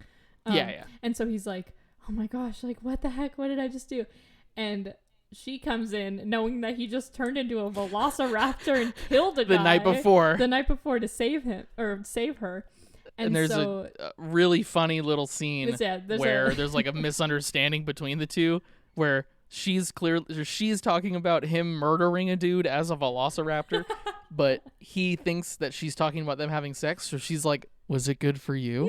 Speaker 2: And so he's like, oh my gosh, like what the heck? What did I just do? And she comes in knowing that he just turned into a velociraptor and killed a guy
Speaker 1: the night before
Speaker 2: to save him or save her.
Speaker 1: And there's a really funny little scene where there's like a misunderstanding between the two, where she's talking about him murdering a dude as a velociraptor, but he thinks that she's talking about them having sex. So she's like, "Was it good for you?"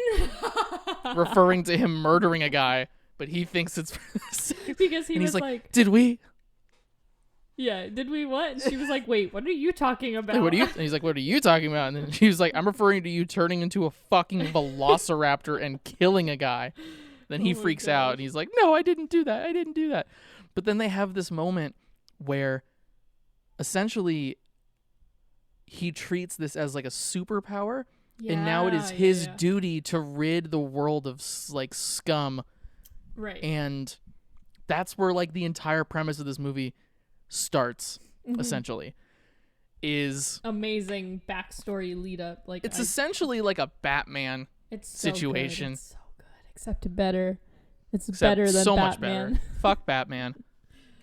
Speaker 1: referring to him murdering a guy, but he thinks it's for sex.
Speaker 2: Because he's like,
Speaker 1: "Did we?"
Speaker 2: Yeah, did we what? And she was like, wait, what are you talking about?
Speaker 1: And he's like, what are you talking about? And then she was like, I'm referring to you turning into a fucking velociraptor and killing a guy. Then he freaks out and he's like, no, I didn't do that. But then they have this moment where essentially he treats this as like a superpower. And now it is his duty to rid the world of like scum.
Speaker 2: Right.
Speaker 1: And that's where like the entire premise of this movie starts, essentially. Is
Speaker 2: amazing backstory lead up. Like
Speaker 1: it's essentially like a Batman situation.
Speaker 2: It's so good, except better. It's
Speaker 1: Except
Speaker 2: better than
Speaker 1: so
Speaker 2: Batman.
Speaker 1: much better. Fuck Batman.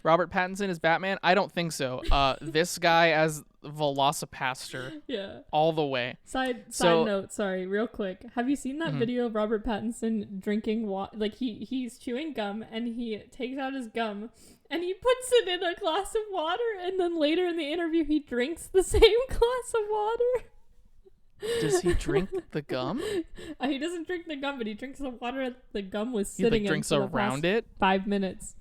Speaker 1: Robert Pattinson is Batman? I don't think so. This guy as VelociPastor.
Speaker 2: Yeah.
Speaker 1: All the way.
Speaker 2: Side note, sorry, real quick. Have you seen that video of Robert Pattinson drinking like he's chewing gum and he takes out his gum and he puts it in a glass of water and then later in the interview he drinks the same glass of water?
Speaker 1: Does he drink the gum?
Speaker 2: He doesn't drink the gum, but he drinks the water the gum was sitting
Speaker 1: he drinks
Speaker 2: in for
Speaker 1: around
Speaker 2: the past
Speaker 1: it?
Speaker 2: 5 minutes.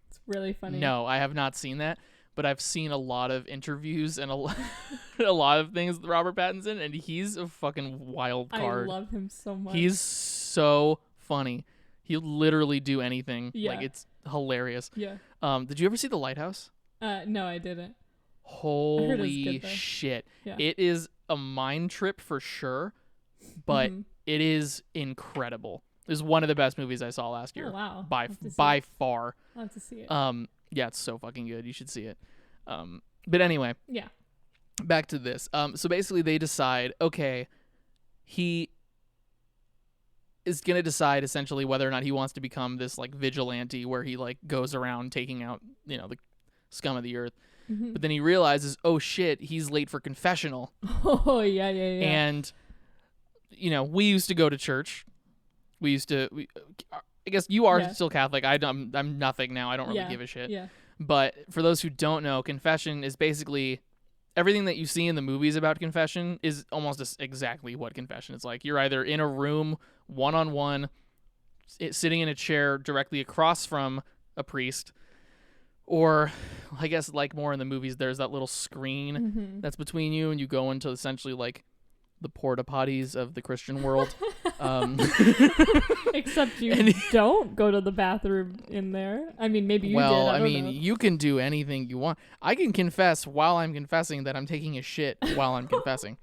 Speaker 2: It's really funny.
Speaker 1: No, I have not seen that, but I've seen a lot of interviews and a lot of things with Robert Pattinson, and he's a fucking wild card.
Speaker 2: I love him so much.
Speaker 1: He's so funny. He'll literally do anything.
Speaker 2: Yeah.
Speaker 1: Like, it's hilarious.
Speaker 2: Yeah.
Speaker 1: Did you ever see The Lighthouse?
Speaker 2: No, I didn't.
Speaker 1: Holy shit.
Speaker 2: Yeah.
Speaker 1: It is a mind trip for sure, but it is incredible. It was one of the best movies I saw last year.
Speaker 2: Oh, wow.
Speaker 1: By far.
Speaker 2: I'll have to see it.
Speaker 1: Yeah, it's so fucking good. You should see it. But anyway.
Speaker 2: Yeah.
Speaker 1: Back to this. So basically they decide, okay, he is going to decide essentially whether or not he wants to become this like vigilante where he like goes around taking out, you know, the scum of the earth. But then he realizes, oh shit, he's late for confessional.
Speaker 2: Oh, yeah.
Speaker 1: And, you know, we used to go to church. I guess you are still Catholic. I'm nothing now. I don't really give a shit.
Speaker 2: Yeah.
Speaker 1: But for those who don't know, confession is basically everything that you see in the movies about confession is almost just exactly what confession is like. You're either in a room one-on-one, sitting in a chair directly across from a priest, or I guess like more in the movies, there's that little screen that's between you and you go into essentially like the porta potties of the Christian world.
Speaker 2: Except you don't go to the bathroom in there. I mean, maybe you did.
Speaker 1: Well, I mean,
Speaker 2: know.
Speaker 1: you can do anything you want. I can confess while I'm confessing that I'm taking a shit while I'm confessing.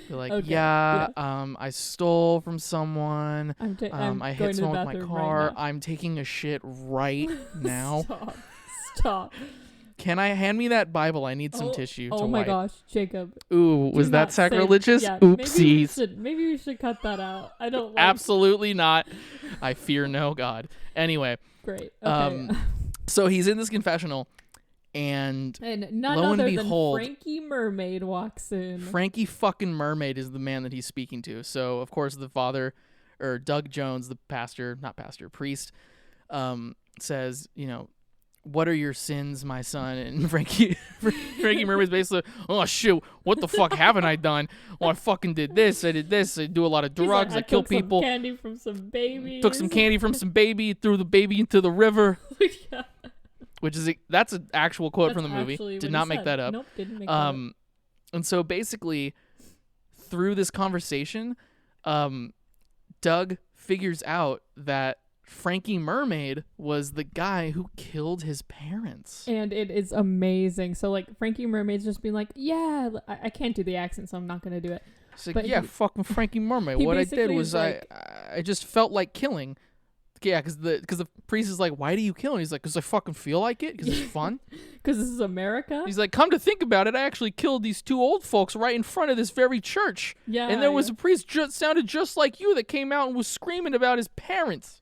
Speaker 1: You're like,
Speaker 2: okay,
Speaker 1: I stole from someone. I hit someone with my car.
Speaker 2: Right,
Speaker 1: I'm taking a shit right now.
Speaker 2: Stop.
Speaker 1: Can I hand me that Bible? I need some tissue to wipe.
Speaker 2: Oh my gosh, Jacob.
Speaker 1: Ooh, was that sacrilegious? Oopsies.
Speaker 2: Maybe we should cut that out. I don't like
Speaker 1: Absolutely not. I fear no God. Anyway.
Speaker 2: Great. Okay.
Speaker 1: So he's in this confessional and
Speaker 2: none
Speaker 1: lo and
Speaker 2: other
Speaker 1: behold,
Speaker 2: than Frankie Mermaid walks in.
Speaker 1: Frankie fucking Mermaid is the man that he's speaking to. So of course the father, or Doug Jones, the priest, says, you know, what are your sins, my son? And Frankie Mermaid's basically, oh shit, what the fuck haven't I done? Oh, I fucking did this, I do a lot of drugs, I kill people.
Speaker 2: Took some candy from some babies.
Speaker 1: Took some candy from some baby, threw the baby into the river.
Speaker 2: Yeah.
Speaker 1: That's an actual quote from the movie. Did not make that up.
Speaker 2: Nope, didn't make that up.
Speaker 1: And so basically, through this conversation, Doug figures out that Frankie Mermaid was the guy who killed his parents.
Speaker 2: And it is amazing. So, like, Frankie Mermaid's just being like, yeah, I can't do the accent, so I'm not going to do it.
Speaker 1: It's like, yeah, fucking Frankie Mermaid. What I did was like, I just felt like killing. Yeah, because the priest is like, why do you kill? And he's like, because I fucking feel like it, because it's fun.
Speaker 2: Because this is America?
Speaker 1: He's like, come to think about it, I actually killed these two old folks right in front of this very church.
Speaker 2: Yeah.
Speaker 1: And there was a priest sounded just like you that came out and was screaming about his parents.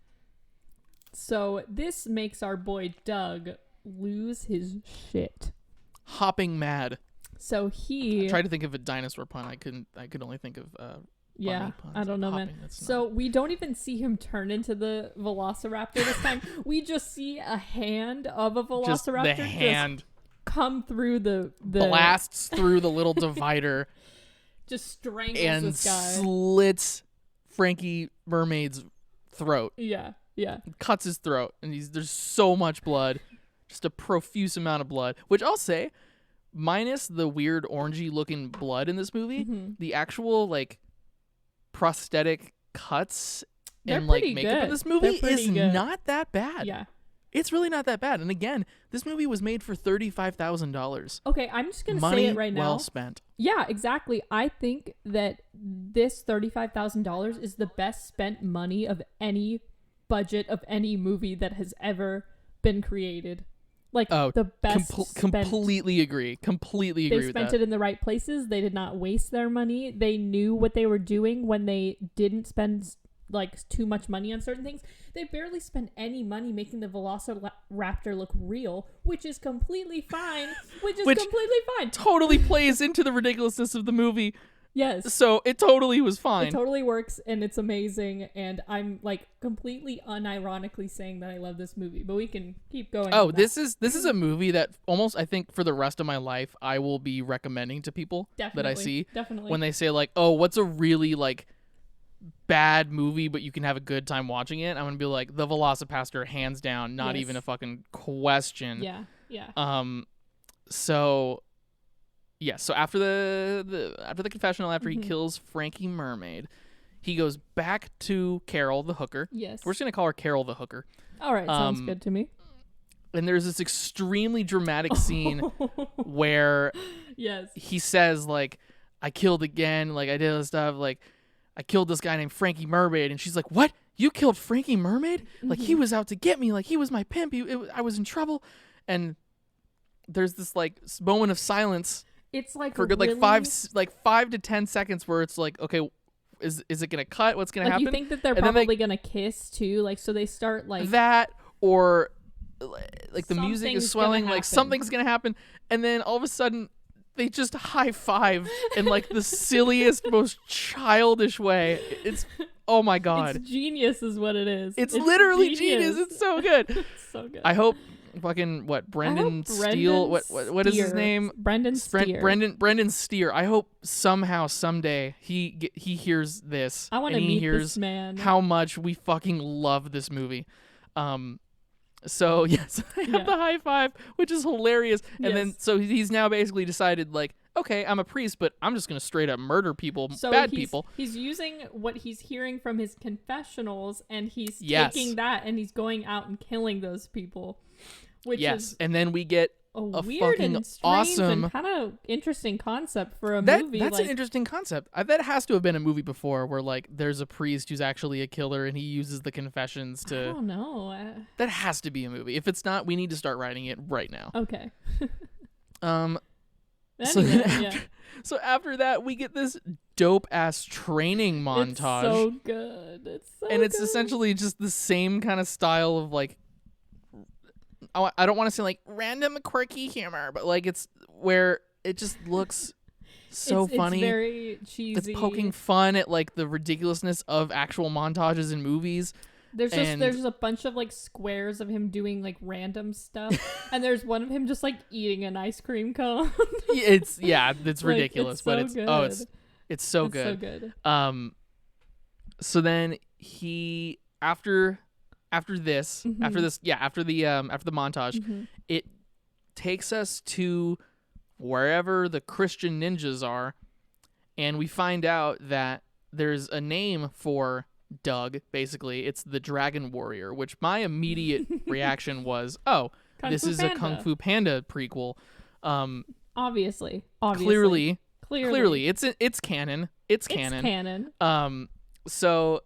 Speaker 2: So this makes our boy Doug lose his shit.
Speaker 1: Hopping mad.
Speaker 2: So I
Speaker 1: tried to think of a dinosaur pun. I could only think of
Speaker 2: yeah, I don't know,
Speaker 1: hopping,
Speaker 2: man. So we don't even see him turn into the Velociraptor this time. We just see a hand of a Velociraptor
Speaker 1: just the hand
Speaker 2: come through the
Speaker 1: blasts through the little divider,
Speaker 2: just strangles
Speaker 1: and
Speaker 2: this guy,
Speaker 1: slits Frankie Mermaid's throat.
Speaker 2: Yeah.
Speaker 1: Cuts his throat, and there's so much blood, just a profuse amount of blood. Which I'll say, minus the weird orangey looking blood in this movie, the actual like prosthetic cuts and like makeup in this movie is not that bad.
Speaker 2: Yeah,
Speaker 1: it's really not that bad. And again, this movie was made for $35,000.
Speaker 2: Okay, I'm just gonna say it right now.
Speaker 1: Well spent.
Speaker 2: Yeah, exactly. I think that this $35,000 is the best spent money of any budget of any movie that has ever been created. Like
Speaker 1: Oh,
Speaker 2: the best spent.
Speaker 1: completely agree. Completely agree
Speaker 2: They
Speaker 1: with
Speaker 2: spent
Speaker 1: that.
Speaker 2: it in the right places. They did not waste their money. They knew what they were doing when they didn't spend like too much money on certain things. They barely spent any money making the Velociraptor look real, which is completely fine. Which completely fine.
Speaker 1: Totally plays into the ridiculousness of the movie.
Speaker 2: Yes.
Speaker 1: So it totally was fine.
Speaker 2: It totally works, and it's amazing, and I'm like completely unironically saying that I love this movie, but we can keep going.
Speaker 1: Oh, this is a movie that almost, I think, for the rest of my life I will be recommending to people that I see
Speaker 2: definitely
Speaker 1: when they say like, "Oh, what's a really like bad movie but you can have a good time watching it?" I'm going to be like, "The VelociPastor, hands down, not even a fucking question."
Speaker 2: Yeah.
Speaker 1: So yeah, so after the confessional, after he kills Frankie Mermaid, he goes back to Carol the hooker.
Speaker 2: Yes.
Speaker 1: We're just going to call her Carol the hooker.
Speaker 2: All right, sounds good to me.
Speaker 1: And there's this extremely dramatic scene where
Speaker 2: yes,
Speaker 1: he says, like, "I killed again, like, I did this stuff, like, I killed this guy named Frankie Mermaid." And she's like, "What? You killed Frankie Mermaid? Like, he was out to get me, like, he was my pimp, I was in trouble." And there's this, like, moment of silence.
Speaker 2: It's like
Speaker 1: for a good,
Speaker 2: really...
Speaker 1: like 5 to 10 seconds where it's like, okay, is it gonna cut? What's gonna happen?
Speaker 2: You think that they're probably gonna kiss too? Like, so they start like
Speaker 1: that, or like the music is swelling, like something's gonna happen, and then all of a sudden they just high five in like the silliest, most childish way. It's oh my god,
Speaker 2: it's genius, is what it is.
Speaker 1: It's literally genius. It's so good.
Speaker 2: It's so good.
Speaker 1: I hope. Fucking what? Brendan Steele. What is his name?
Speaker 2: Brendan Steere.
Speaker 1: Brendan Steere. I hope somehow someday he hears this.
Speaker 2: I want to meet this man.
Speaker 1: How much we fucking love this movie. So yes, I have the high five, which is hilarious. And then so he's now basically decided like, okay, I'm a priest, but I'm just gonna straight up murder people, people.
Speaker 2: He's using what he's hearing from his confessionals, and he's taking that and he's going out and killing those people. Which is
Speaker 1: and then we get a
Speaker 2: weird
Speaker 1: fucking
Speaker 2: and strange
Speaker 1: awesome,
Speaker 2: and kind of interesting concept for a movie.
Speaker 1: That's an interesting concept. That has to have been a movie before, where like there's a priest who's actually a killer and he uses the confessions to.
Speaker 2: I don't know.
Speaker 1: That has to be a movie. If it's not, we need to start writing it right now.
Speaker 2: Okay.
Speaker 1: So after that, we get this dope ass training montage.
Speaker 2: It's so good.
Speaker 1: It's essentially just the same kind of style of like. I don't want to say like random quirky humor, but like it's where it just looks so funny.
Speaker 2: It's very cheesy.
Speaker 1: It's poking fun at like the ridiculousness of actual montages in movies.
Speaker 2: There's just a bunch of like squares of him doing like random stuff, and there's one of him just like eating an ice cream cone.
Speaker 1: It's ridiculous,
Speaker 2: like,
Speaker 1: but it's
Speaker 2: good.
Speaker 1: It's so good. So then he after the montage, it takes us to wherever the Christian ninjas are, and we find out that there's a name for Doug. Basically, it's the Dragon Warrior, which my immediate reaction was, "Oh, this is a Kung Fu Panda prequel."
Speaker 2: Obviously,
Speaker 1: clearly, it's canon. It's canon. So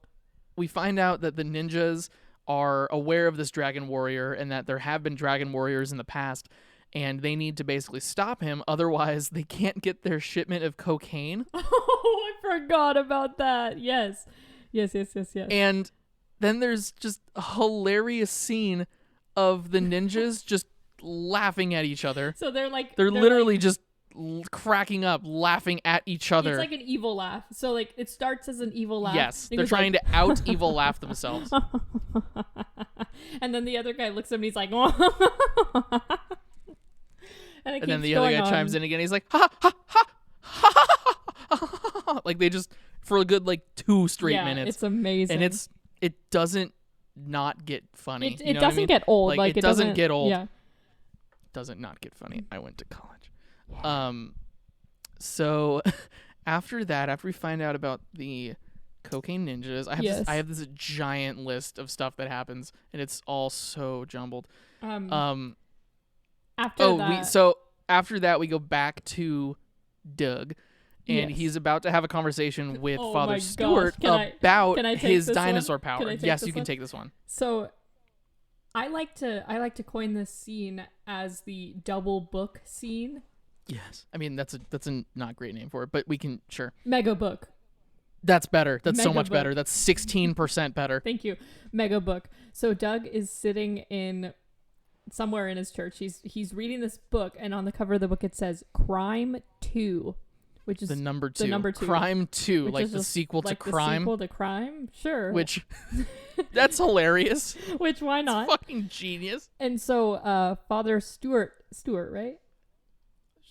Speaker 1: we find out that the ninjas are aware of this Dragon Warrior and that there have been Dragon Warriors in the past, and they need to basically stop him, otherwise they can't get their shipment of cocaine.
Speaker 2: Oh, I forgot about that. Yes.
Speaker 1: And then there's just a hilarious scene of the ninjas just laughing at each other.
Speaker 2: So they're
Speaker 1: literally just cracking up, laughing at each other.
Speaker 2: It's like an evil laugh. So like it starts as an evil laugh.
Speaker 1: Yes, they're trying to out evil laugh themselves.
Speaker 2: And then the other guy looks at him and he's like, and
Speaker 1: then the other guy chimes in again. He's like, ha ha ha ha ha. Like they just for a good like 2 straight minutes.
Speaker 2: It's amazing,
Speaker 1: and it doesn't not get funny.
Speaker 2: It doesn't get old.
Speaker 1: Like it doesn't get old.
Speaker 2: Yeah.
Speaker 1: It doesn't not get funny. I went to college. So after we find out about the cocaine ninjas, I have this giant list of stuff that happens, and it's all so jumbled.
Speaker 2: After
Speaker 1: that we go back to Doug, and he's about to have a conversation with Father Stewart about his dinosaur power. Yes, you can take this one.
Speaker 2: So I like to coin this scene as the double book scene.
Speaker 1: Yes. I mean, that's a not great name for it, but we can, sure.
Speaker 2: Mega book.
Speaker 1: That's better. That's so
Speaker 2: Mega
Speaker 1: much
Speaker 2: book.
Speaker 1: better. That's 16% better.
Speaker 2: Thank you. Mega book. So Doug is sitting in somewhere in his church. He's reading this book, and on the cover of the book it says Crime 2, which is
Speaker 1: the number 2.
Speaker 2: The number 2.
Speaker 1: Crime 2,
Speaker 2: which
Speaker 1: like
Speaker 2: is
Speaker 1: the sequel to
Speaker 2: like
Speaker 1: Crime.
Speaker 2: The sequel to Crime? Sure.
Speaker 1: Which that's hilarious.
Speaker 2: Which why not?
Speaker 1: It's fucking genius.
Speaker 2: And so Father Stewart, right?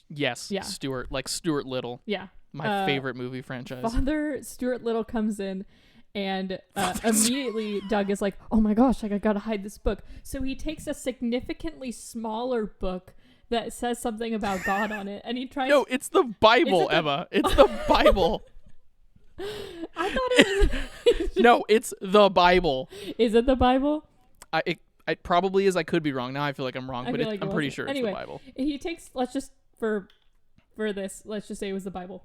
Speaker 1: Yes.
Speaker 2: Yeah.
Speaker 1: Stuart, like Stuart Little.
Speaker 2: Yeah.
Speaker 1: My favorite movie franchise.
Speaker 2: Father Stuart Little comes in, and immediately Doug is like, oh my gosh, like I gotta hide this book. So he takes a significantly smaller book that says something about God on it, and he tries.
Speaker 1: No, it's the Bible, Emma. It's the Bible.
Speaker 2: I thought it was.
Speaker 1: No, it's the Bible.
Speaker 2: Is it the Bible?
Speaker 1: It probably is. I could be wrong. Now I feel like I'm wrong, but
Speaker 2: like
Speaker 1: I'm pretty sure
Speaker 2: anyway,
Speaker 1: it's the Bible.
Speaker 2: He takes. Let's just for this. Let's just say it was the Bible.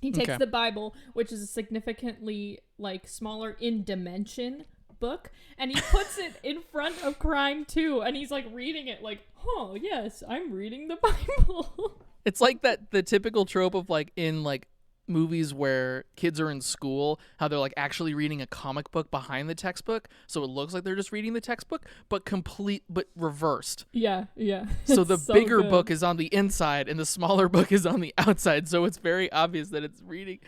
Speaker 2: He takes the Bible, which is a significantly like smaller in dimension book, and he puts it in front of Crime 2, and he's like reading it like, oh yes, I'm reading the Bible.
Speaker 1: It's like the typical trope of like in like movies where kids are in school, how they're like actually reading a comic book behind the textbook, so it looks like they're just reading the textbook, but reversed.
Speaker 2: Yeah.
Speaker 1: So the bigger
Speaker 2: good.
Speaker 1: book is on the inside and the smaller book is on the outside, so it's very obvious that it's reading.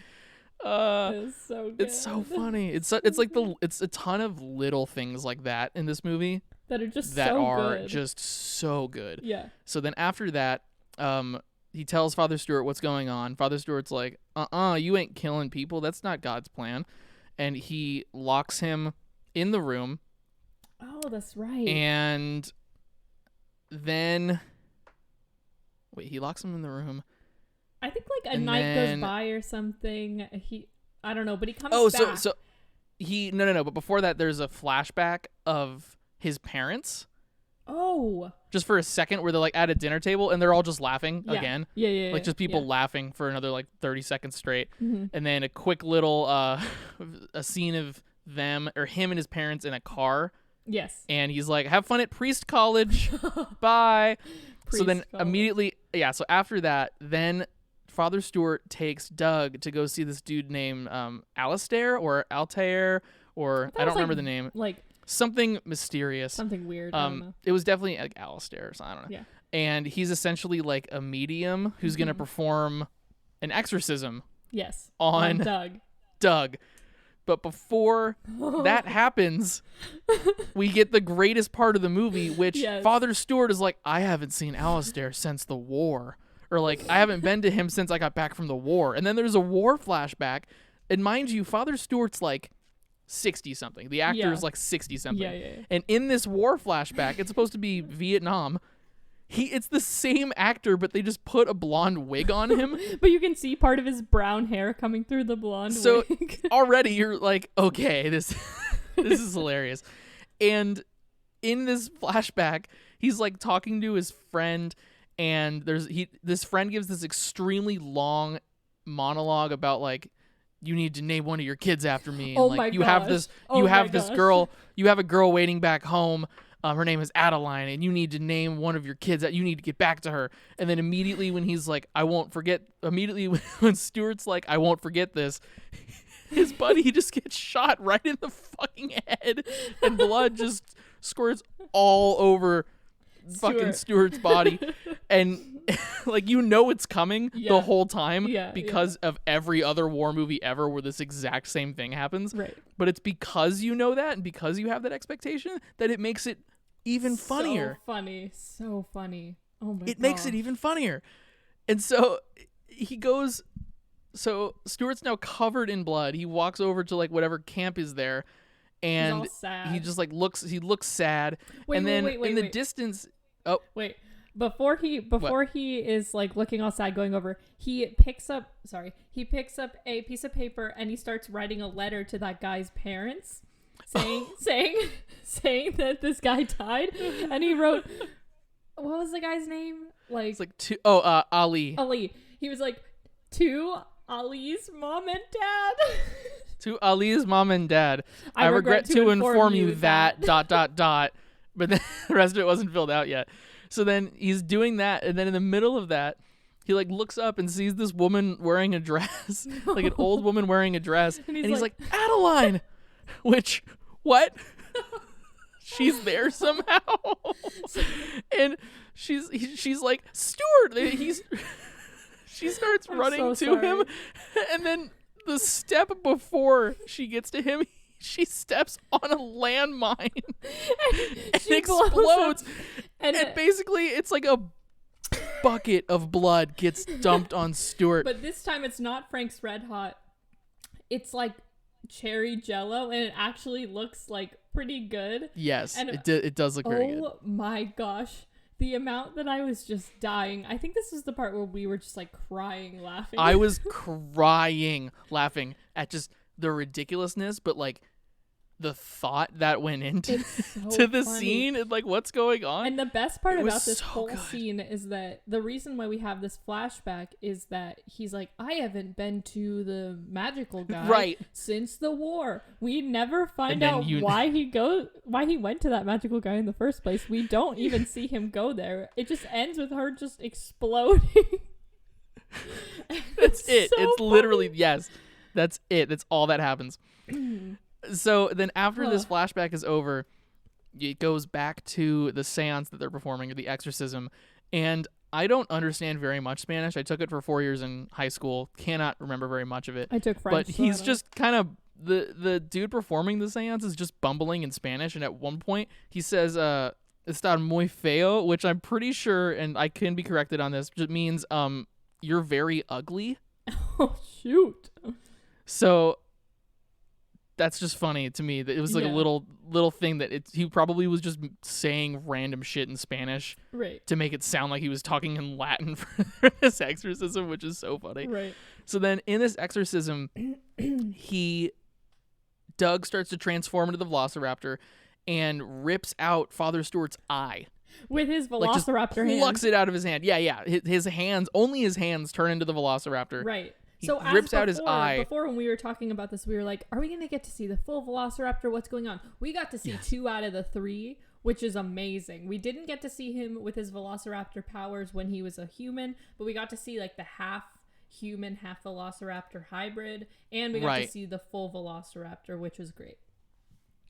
Speaker 2: It's so good.
Speaker 1: It's so funny. It's a ton of little things like that in this movie
Speaker 2: that are just
Speaker 1: that
Speaker 2: so
Speaker 1: are
Speaker 2: good.
Speaker 1: just so good.
Speaker 2: Yeah.
Speaker 1: So then after that, he tells Father Stewart what's going on. Father Stewart's like, you ain't killing people. That's not God's plan. And he locks him in the room.
Speaker 2: Oh, that's right.
Speaker 1: And then, he locks him in the room.
Speaker 2: I think like a night goes by or something. I don't know, but he comes back.
Speaker 1: So he, no. But before that, there's a flashback of his parents.
Speaker 2: Oh.
Speaker 1: Just for a second where they're like at a dinner table and they're all just laughing again.
Speaker 2: Yeah.
Speaker 1: Like just people laughing for another like 30 seconds straight.
Speaker 2: Mm-hmm.
Speaker 1: And then a quick little a scene of them or him and his parents in a car.
Speaker 2: Yes.
Speaker 1: And he's like, have fun at Priest College. Bye. So then immediately, so after that, then Father Stewart takes Doug to go see this dude named Alistair or Altair or I don't remember the name.
Speaker 2: Like
Speaker 1: something mysterious.
Speaker 2: Something weird. I don't know.
Speaker 1: It was definitely like Alistair or something. I don't know.
Speaker 2: Yeah.
Speaker 1: And he's essentially like a medium who's going to perform an exorcism.
Speaker 2: Yes.
Speaker 1: On Doug. But before that happens, we get the greatest part of the movie, which Father Stewart is like, I haven't seen Alistair since the war. Or like, I haven't been to him since I got back from the war. And then there's a war flashback. And mind you, Father Stewart's like 60-something. The actor is like 60-something.
Speaker 2: Yeah.
Speaker 1: And in this war flashback, it's supposed to be Vietnam. It's the same actor, but they just put a blonde wig on him.
Speaker 2: But you can see part of his brown hair coming through the blonde wig.
Speaker 1: So already you're like, okay, this is hilarious. And in this flashback, he's like talking to his friend, and this friend gives this extremely long monologue about like, you need to name one of your kids after me. And like you have this girl, you have a girl waiting back home. Her name is Adeline, and you need to name one of your kids. You need to get back to her. And then immediately when he's like, I won't forget, when Stuart's like, I won't forget this, his buddy just gets shot right in the fucking head, and blood just squirts all over fucking Stuart's body. And like, it's coming the whole time because of every other war movie ever where this exact same thing happens.
Speaker 2: Right.
Speaker 1: But it's because you know that and because you have that expectation that it makes it even funnier.
Speaker 2: So funny. Oh my god.
Speaker 1: It makes it even funnier. And so Stuart's now covered in blood. He walks over to like whatever camp is there, and he just like looks sad. In the distance,
Speaker 2: before he is like looking all sad going over, he picks up a piece of paper and he starts writing a letter to that guy's parents saying that this guy died, and he wrote, what was the guy's name? Like,
Speaker 1: it's like Ali.
Speaker 2: Ali. He was like, to Ali's mom and dad.
Speaker 1: To Ali's mom and dad. I regret to inform you that ... but then the rest of it wasn't filled out yet. So then he's doing that, and then in the middle of that, he like looks up and sees this woman wearing a dress, like an old woman wearing a dress, and he's like, Adeline, which what? She's there somehow, and she's like, Stuart. She starts running to him, and then the step before she gets to him, she steps on a landmine and explodes. And basically, it's like a bucket of blood gets dumped on Stuart.
Speaker 2: But this time, it's not Frank's Red Hot. It's like cherry Jello, and it actually looks like pretty good.
Speaker 1: Yes,
Speaker 2: and
Speaker 1: it does look very good.
Speaker 2: Oh my gosh. The amount that I was just dying. I think this is the part where we were just like crying laughing.
Speaker 1: I was crying laughing at just the ridiculousness, but like the thought that went into to the scene and like what's going on.
Speaker 2: And the best part about this whole scene is that the reason why we have this flashback is that he's like, I haven't been to the magical guy since the war. We never find out why he went to that magical guy in the first place. We don't even see him go there. It just ends with her just exploding.
Speaker 1: That's it. So it's literally, yes, that's it. That's all that happens. So then after this flashback is over, it goes back to the seance that they're performing, or the exorcism. And I don't understand very much Spanish. I took it for 4 years in high school. Cannot remember very much of it.
Speaker 2: I took French.
Speaker 1: But he's just kind of, the dude performing the seance is just bumbling in Spanish. And at one point he says, está muy feo, which I'm pretty sure, and I can be corrected on this, it means, you're very ugly.
Speaker 2: Oh, shoot.
Speaker 1: So that's just funny to me. That it was like a little thing that he probably was just saying random shit in Spanish
Speaker 2: to
Speaker 1: make it sound like he was talking in Latin for this exorcism, which is so funny.
Speaker 2: Right.
Speaker 1: So then in this exorcism, Doug starts to transform into the Velociraptor and rips out Father Stewart's eye.
Speaker 2: With his Velociraptor hand.
Speaker 1: Plucks it out of his hand. Yeah. His hands, only his hands turn into the Velociraptor.
Speaker 2: Right.
Speaker 1: He rips out his eye.
Speaker 2: Before, when we were talking about this, we were like, are we going to get to see the full Velociraptor? What's going on? We got to see 2 out of the 3, which is amazing. We didn't get to see him with his Velociraptor powers when he was a human, but we got to see like the half human, half Velociraptor hybrid, and we got to see the full Velociraptor, which was great.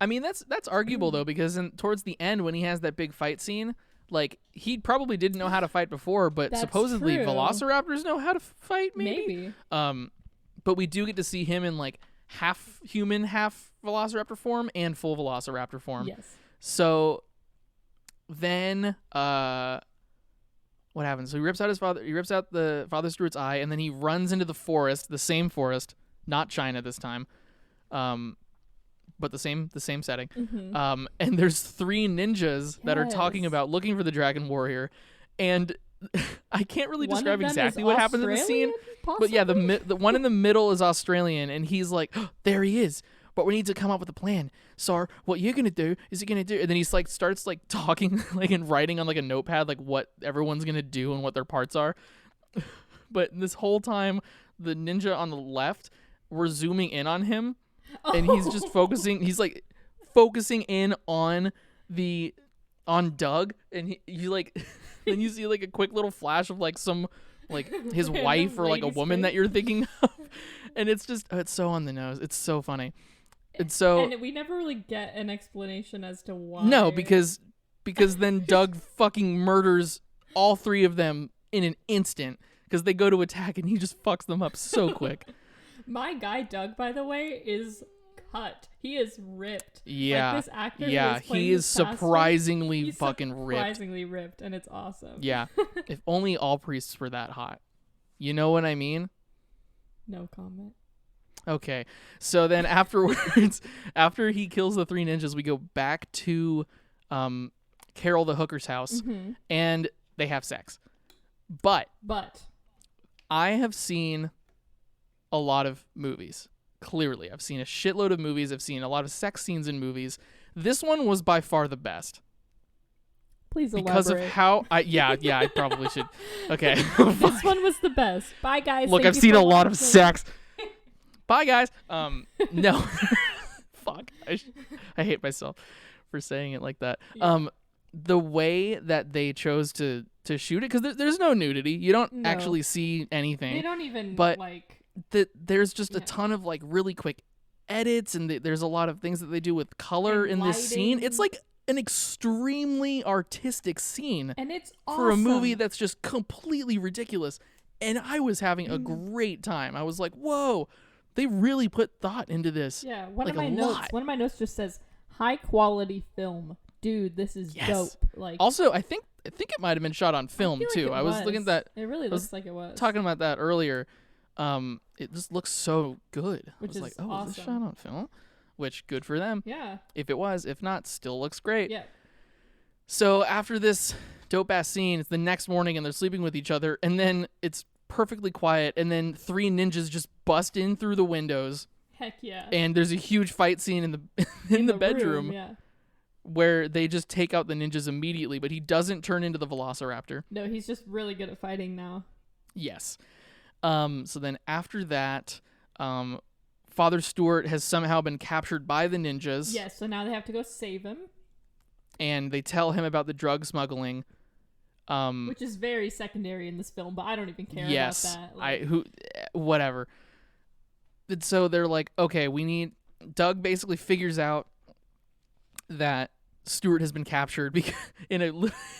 Speaker 1: I mean, that's arguable, though, because towards the end, when he has that big fight scene, like, he probably didn't know how to fight before, but supposedly
Speaker 2: true.
Speaker 1: Velociraptors know how to fight, maybe. But we do get to see him in, like, half human, half Velociraptor form and full Velociraptor form.
Speaker 2: Yes.
Speaker 1: So then what happens? So he rips out the Father Stewart's eye, and then he runs into the forest, the same forest, not China this time. But the same setting.
Speaker 2: Mm-hmm.
Speaker 1: And there's 3 ninjas that are talking about looking for the Dragon Warrior, and I can't really describe exactly what happens in the scene.
Speaker 2: Possibly?
Speaker 1: But yeah, the one in the middle is Australian, and he's like, oh, there he is. But we need to come up with a plan. So what you're gonna do is and then he's like starts like talking like and writing on like a notepad like what everyone's gonna do and what their parts are. But this whole time, the ninja on the left, we're zooming in on him. And he's just focusing in on Doug, and he like then you see like a quick little flash of like some like his wife or like a woman that you're thinking of, and it's so on the nose. It's so funny. And
Speaker 2: we never really get an explanation as to why.
Speaker 1: No, because then Doug fucking murders all 3 of them in an instant because they go to attack and he just fucks them up so quick.
Speaker 2: My guy Doug, by the way, is cut. He is ripped.
Speaker 1: Yeah.
Speaker 2: Like this actor
Speaker 1: he is surprisingly
Speaker 2: he's
Speaker 1: fucking ripped.
Speaker 2: Surprisingly ripped, and it's awesome.
Speaker 1: Yeah. If only all priests were that hot. You know what I mean?
Speaker 2: No comment.
Speaker 1: Okay. So then afterwards, after he kills the 3 ninjas, we go back to Carol the hooker's house, and they have sex. But I have seen a lot of movies. Clearly, I've seen a shitload of movies. I've seen a lot of sex scenes in movies. This one was by far the best.
Speaker 2: Please elaborate.
Speaker 1: Because of how I probably should. Okay.
Speaker 2: This one was the best. Bye, guys.
Speaker 1: Look, I've seen a lot of sex. Bye, guys. No. Fuck. I hate myself. for saying it like that.
Speaker 2: Yeah.
Speaker 1: The way that they chose to shoot it, because there's no nudity. You don't
Speaker 2: No.
Speaker 1: actually see anything.
Speaker 2: They don't even
Speaker 1: but
Speaker 2: like.
Speaker 1: there's just a
Speaker 2: Yeah.
Speaker 1: ton of like really quick edits, and there's a lot of things that they do with color
Speaker 2: And
Speaker 1: in this scene.
Speaker 2: lighting.
Speaker 1: It's like an extremely artistic scene
Speaker 2: And it's
Speaker 1: for a movie
Speaker 2: awesome.
Speaker 1: that's just completely ridiculous. And I was having a great time. I was like, whoa, they really put thought into this.
Speaker 2: Yeah, one
Speaker 1: like
Speaker 2: of my
Speaker 1: a
Speaker 2: notes.
Speaker 1: lot.
Speaker 2: One of my notes just says high quality film. Dude, this is
Speaker 1: Yes.
Speaker 2: dope. Like,
Speaker 1: Also, I think it might have been shot on film
Speaker 2: feel like
Speaker 1: too.
Speaker 2: it
Speaker 1: I was looking at that,
Speaker 2: It really looks like it was.
Speaker 1: talking about that earlier. It just looks so good.
Speaker 2: Which
Speaker 1: I was
Speaker 2: is
Speaker 1: like, oh, is this
Speaker 2: awesome.
Speaker 1: shot on film? Which, good for them.
Speaker 2: Yeah.
Speaker 1: If it was, if not, still looks great.
Speaker 2: Yeah.
Speaker 1: So after this dope ass scene, it's the next morning and they're sleeping with each other, and then it's perfectly quiet, and then 3 ninjas just bust in through the windows,
Speaker 2: Heck yeah.
Speaker 1: and there's a huge fight scene in the in the bedroom
Speaker 2: room, yeah.
Speaker 1: where they just take out the ninjas immediately, but he doesn't turn into the Velociraptor.
Speaker 2: No, he's just really good at fighting now.
Speaker 1: Yes. So then after that, Father Stewart has somehow been captured by the ninjas.
Speaker 2: Yes, so now they have to go save him.
Speaker 1: And they tell him about the drug smuggling.
Speaker 2: Which is very secondary in this film, but I don't even care
Speaker 1: yes,
Speaker 2: about that.
Speaker 1: Whatever. And so they're like, okay, Doug basically figures out that Stewart has been captured because in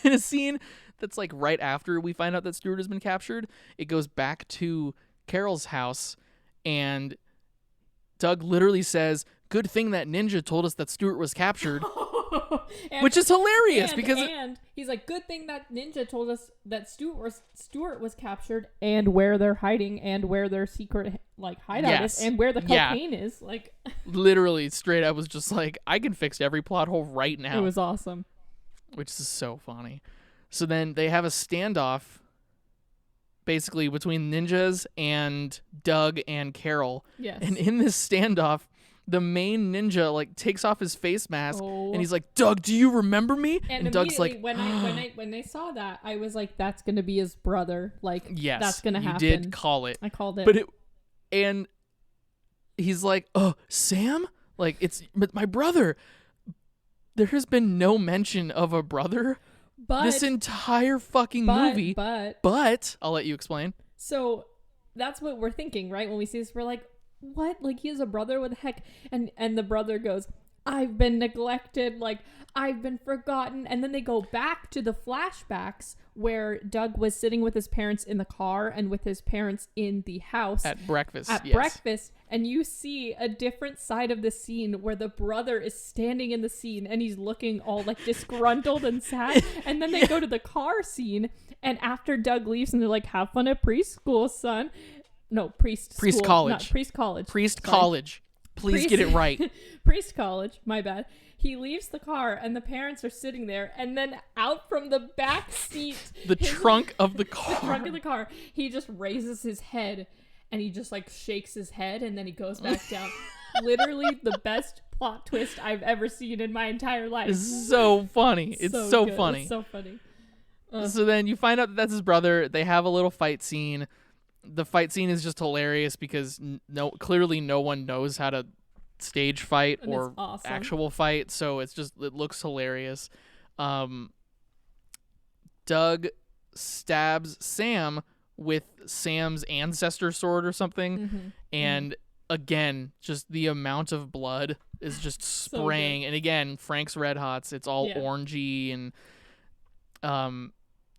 Speaker 1: a scene that's like right after we find out that Stewart has been captured, it goes back to Carol's house, and Doug literally says, "Good thing that ninja told us that Stewart was captured," which is hilarious because
Speaker 2: he's like, "Good thing that ninja told us that Stewart was captured, and where they're hiding, and where their secret like hideout is, and where the cocaine is." Like,
Speaker 1: literally straight up was just like, I can fix every plot hole right now.
Speaker 2: It was awesome,
Speaker 1: which is so funny. So then they have a standoff, basically between ninjas and Doug and Carol.
Speaker 2: Yes.
Speaker 1: And in this standoff, the main ninja like takes off his face mask and he's like, "Doug, do you remember me?"
Speaker 2: And
Speaker 1: Doug's like,
Speaker 2: when I saw that, I was like, "That's gonna be his brother." Like,
Speaker 1: yes,
Speaker 2: that's gonna happen.
Speaker 1: You did call it.
Speaker 2: I called it.
Speaker 1: But and he's like, "Oh, Sam? Like, it's my brother." There has been no mention of a brother this entire fucking movie. But I'll let you explain.
Speaker 2: So that's what we're thinking, right? When we see this, we're like, what? Like, he has a brother? What the heck? And the brother goes, "I've been neglected. Like, I've been forgotten." And then they go back to the flashbacks where Doug was sitting with his parents in the car and with his parents in the house.
Speaker 1: At breakfast.
Speaker 2: Breakfast. And you see a different side of the scene where the brother is standing in the scene and he's looking all like disgruntled and sad. And then they go to the car scene, and after Doug leaves and they're like, "Have fun at preschool, son." No, priest
Speaker 1: college.
Speaker 2: Not priest college.
Speaker 1: Priest college. Please get it right.
Speaker 2: Priest college. My bad. He leaves the car and the parents are sitting there, and then out from the back seat,
Speaker 1: the trunk of the car.
Speaker 2: The trunk of the car, he just raises his head and he just like shakes his head and then he goes back down. Literally the best plot twist I've ever seen in my entire life.
Speaker 1: It's so funny. It's so funny.
Speaker 2: It's so funny.
Speaker 1: So then you find out that that's his brother. They have a little fight scene. The fight scene is just hilarious because clearly no one knows how to stage fight
Speaker 2: and
Speaker 1: or
Speaker 2: awesome.
Speaker 1: actual fight, so it looks hilarious. Doug stabs Sam with Sam's ancestor sword or something, and again, just the amount of blood is just spraying. And again, Frank's Red Hots, it's all orangey, and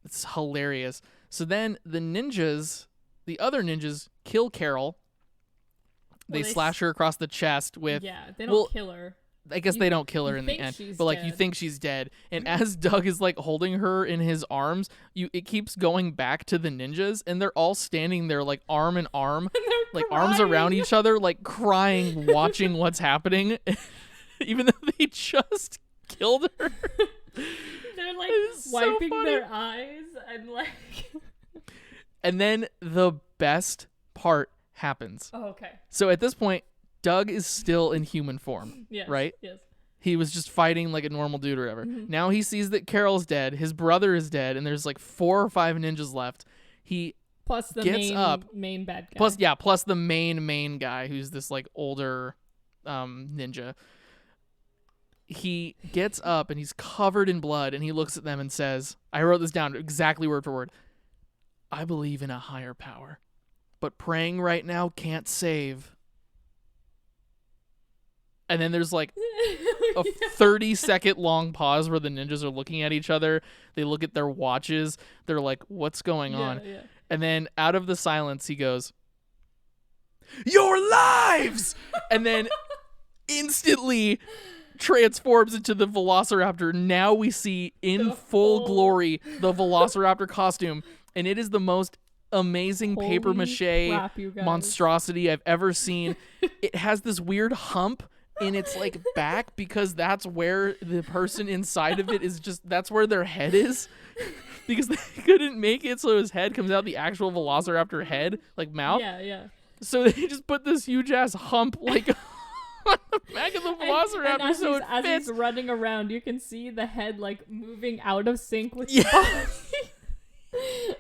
Speaker 1: it's hilarious. So then the other ninjas kill Carol. They slash her across the chest with...
Speaker 2: Yeah, they don't kill her.
Speaker 1: I guess they don't kill her in the end. But, like, you think she's dead. And as Doug is, like, holding her in his arms, it keeps going back to the ninjas, and they're all standing there, like, arm in arm. Like, arms around each other, like, crying, watching what's happening. Even though they just killed her.
Speaker 2: They're, like, wiping their eyes and, like...
Speaker 1: And then the best part happens.
Speaker 2: Oh, okay.
Speaker 1: So at this point, Doug is still in human form, right?
Speaker 2: Yes.
Speaker 1: He was just fighting like a normal dude or whatever. Now he sees that Carol's dead, his brother is dead, and there's like 4 or 5 ninjas left. He
Speaker 2: plus the
Speaker 1: gets
Speaker 2: main bad guy.
Speaker 1: Plus the main guy who's this like older ninja. he gets up and he's covered in blood and he looks at them and says, I wrote this down exactly word for word, I believe in a higher power, but praying right now can't save. And then there's like a 30-second long pause where the ninjas are looking at each other. They look at their watches. They're like, what's going on?
Speaker 2: Yeah.
Speaker 1: And then out of the silence, he goes, your lives! And then instantly transforms into the Velociraptor. Now we see in full glory the Velociraptor costume. And it is the most amazing paper mache monstrosity I've ever seen. It has this weird hump in its like back because that's where the person inside of it is that's where their head is. Because they couldn't make it so his head comes out the actual Velociraptor head, like mouth.
Speaker 2: Yeah.
Speaker 1: So they just put this huge ass hump like on the back of the Velociraptor
Speaker 2: and as he's running around, you can see the head like moving out of sync with the body.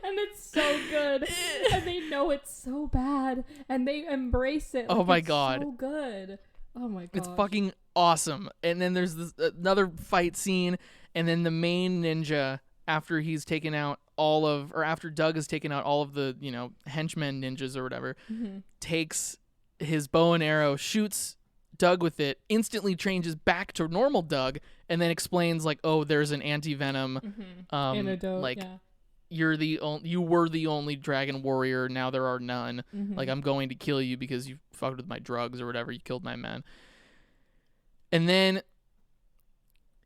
Speaker 2: And it's so good. And they know it's so bad. And they embrace it.
Speaker 1: Oh my God.
Speaker 2: So good. Oh my God.
Speaker 1: It's fucking awesome. And then there's this another fight scene, and then the main ninja, after he's taken out after Doug has taken out all of the, henchmen ninjas or whatever, takes his bow and arrow, shoots Doug with it, instantly changes back to normal Doug, and then explains like, oh, there's an anti-venom
Speaker 2: antidote,
Speaker 1: you were the only dragon warrior, now there are none. Like, I'm going to kill you because you fucked with my drugs or whatever, you killed my men. And then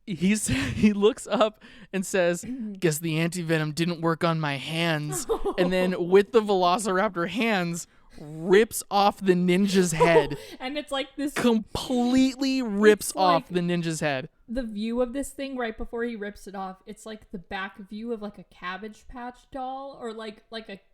Speaker 1: he looks up and says, guess the anti-venom didn't work on my hands. And then with the Velociraptor hands, rips off the ninja's head.
Speaker 2: And it's like this
Speaker 1: completely rips off the ninja's head.
Speaker 2: The view of this thing right before he rips it off, it's like the back view of like a Cabbage Patch doll or like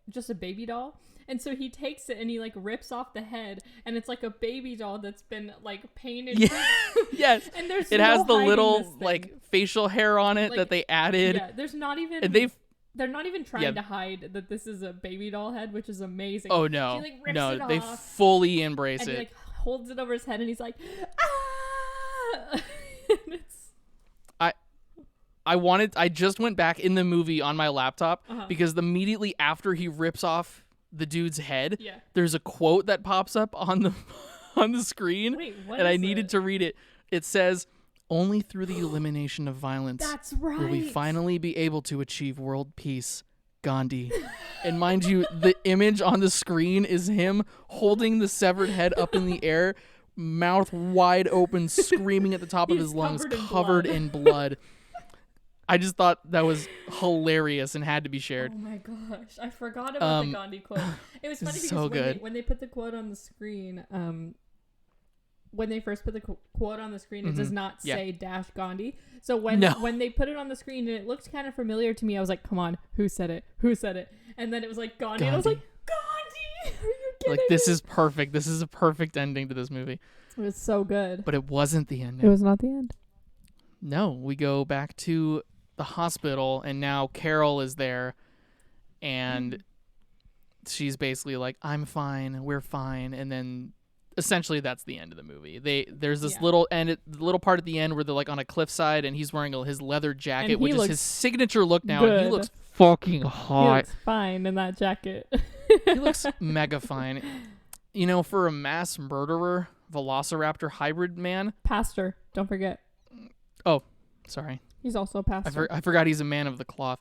Speaker 2: just a baby doll. And so he takes it and he like rips off the head, and it's like a baby doll that's been like painted.
Speaker 1: Yeah. Yes.
Speaker 2: And there's
Speaker 1: it has the little like facial hair on it that they added.
Speaker 2: Yeah, there's not even
Speaker 1: and
Speaker 2: they're not even trying to hide that this is a baby doll head, which is amazing.
Speaker 1: Oh no.
Speaker 2: She, like, rips
Speaker 1: no,
Speaker 2: it
Speaker 1: they
Speaker 2: off,
Speaker 1: fully embrace
Speaker 2: and
Speaker 1: it.
Speaker 2: He like holds it over his head and he's like, ah! And it's
Speaker 1: I just went back in the movie on my laptop because immediately after he rips off the dude's head, there's a quote that pops up on the screen.
Speaker 2: Wait, what
Speaker 1: and
Speaker 2: is
Speaker 1: I needed to read it. It says, only through the elimination of violence will we finally be able to achieve world peace. Gandhi. And mind you, the image on the screen is him holding the severed head up in the air, mouth wide open, screaming at the top of his lungs, covered in blood. I just thought that was hilarious and had to be shared.
Speaker 2: Oh my gosh, I forgot about the Gandhi quote. It was funny because when they put the quote on the screen, when they first put the quote on the screen, it does not say dash Gandhi. So when they put it on the screen and it looked kind of familiar to me, I was like, come on, who said it? And then it was like Gandhi. And I was like, Gandhi, are you kidding me?
Speaker 1: This is perfect. This is a perfect ending to this movie.
Speaker 2: It was so good.
Speaker 1: But it wasn't the ending.
Speaker 2: It was not the end.
Speaker 1: No, we go back to the hospital, and now Carol is there, and she's basically like, I'm fine, we're fine, and then essentially that's the end of the movie. There's this little part at the end where they're like on a cliffside, and he's wearing his leather jacket, which is his signature look now, and he looks fucking hot. He
Speaker 2: looks fine in that jacket.
Speaker 1: He looks mega fine. For a mass murderer, Velociraptor hybrid man.
Speaker 2: Pastor, don't forget.
Speaker 1: Oh, sorry.
Speaker 2: He's also a pastor.
Speaker 1: I forgot he's a man of the cloth.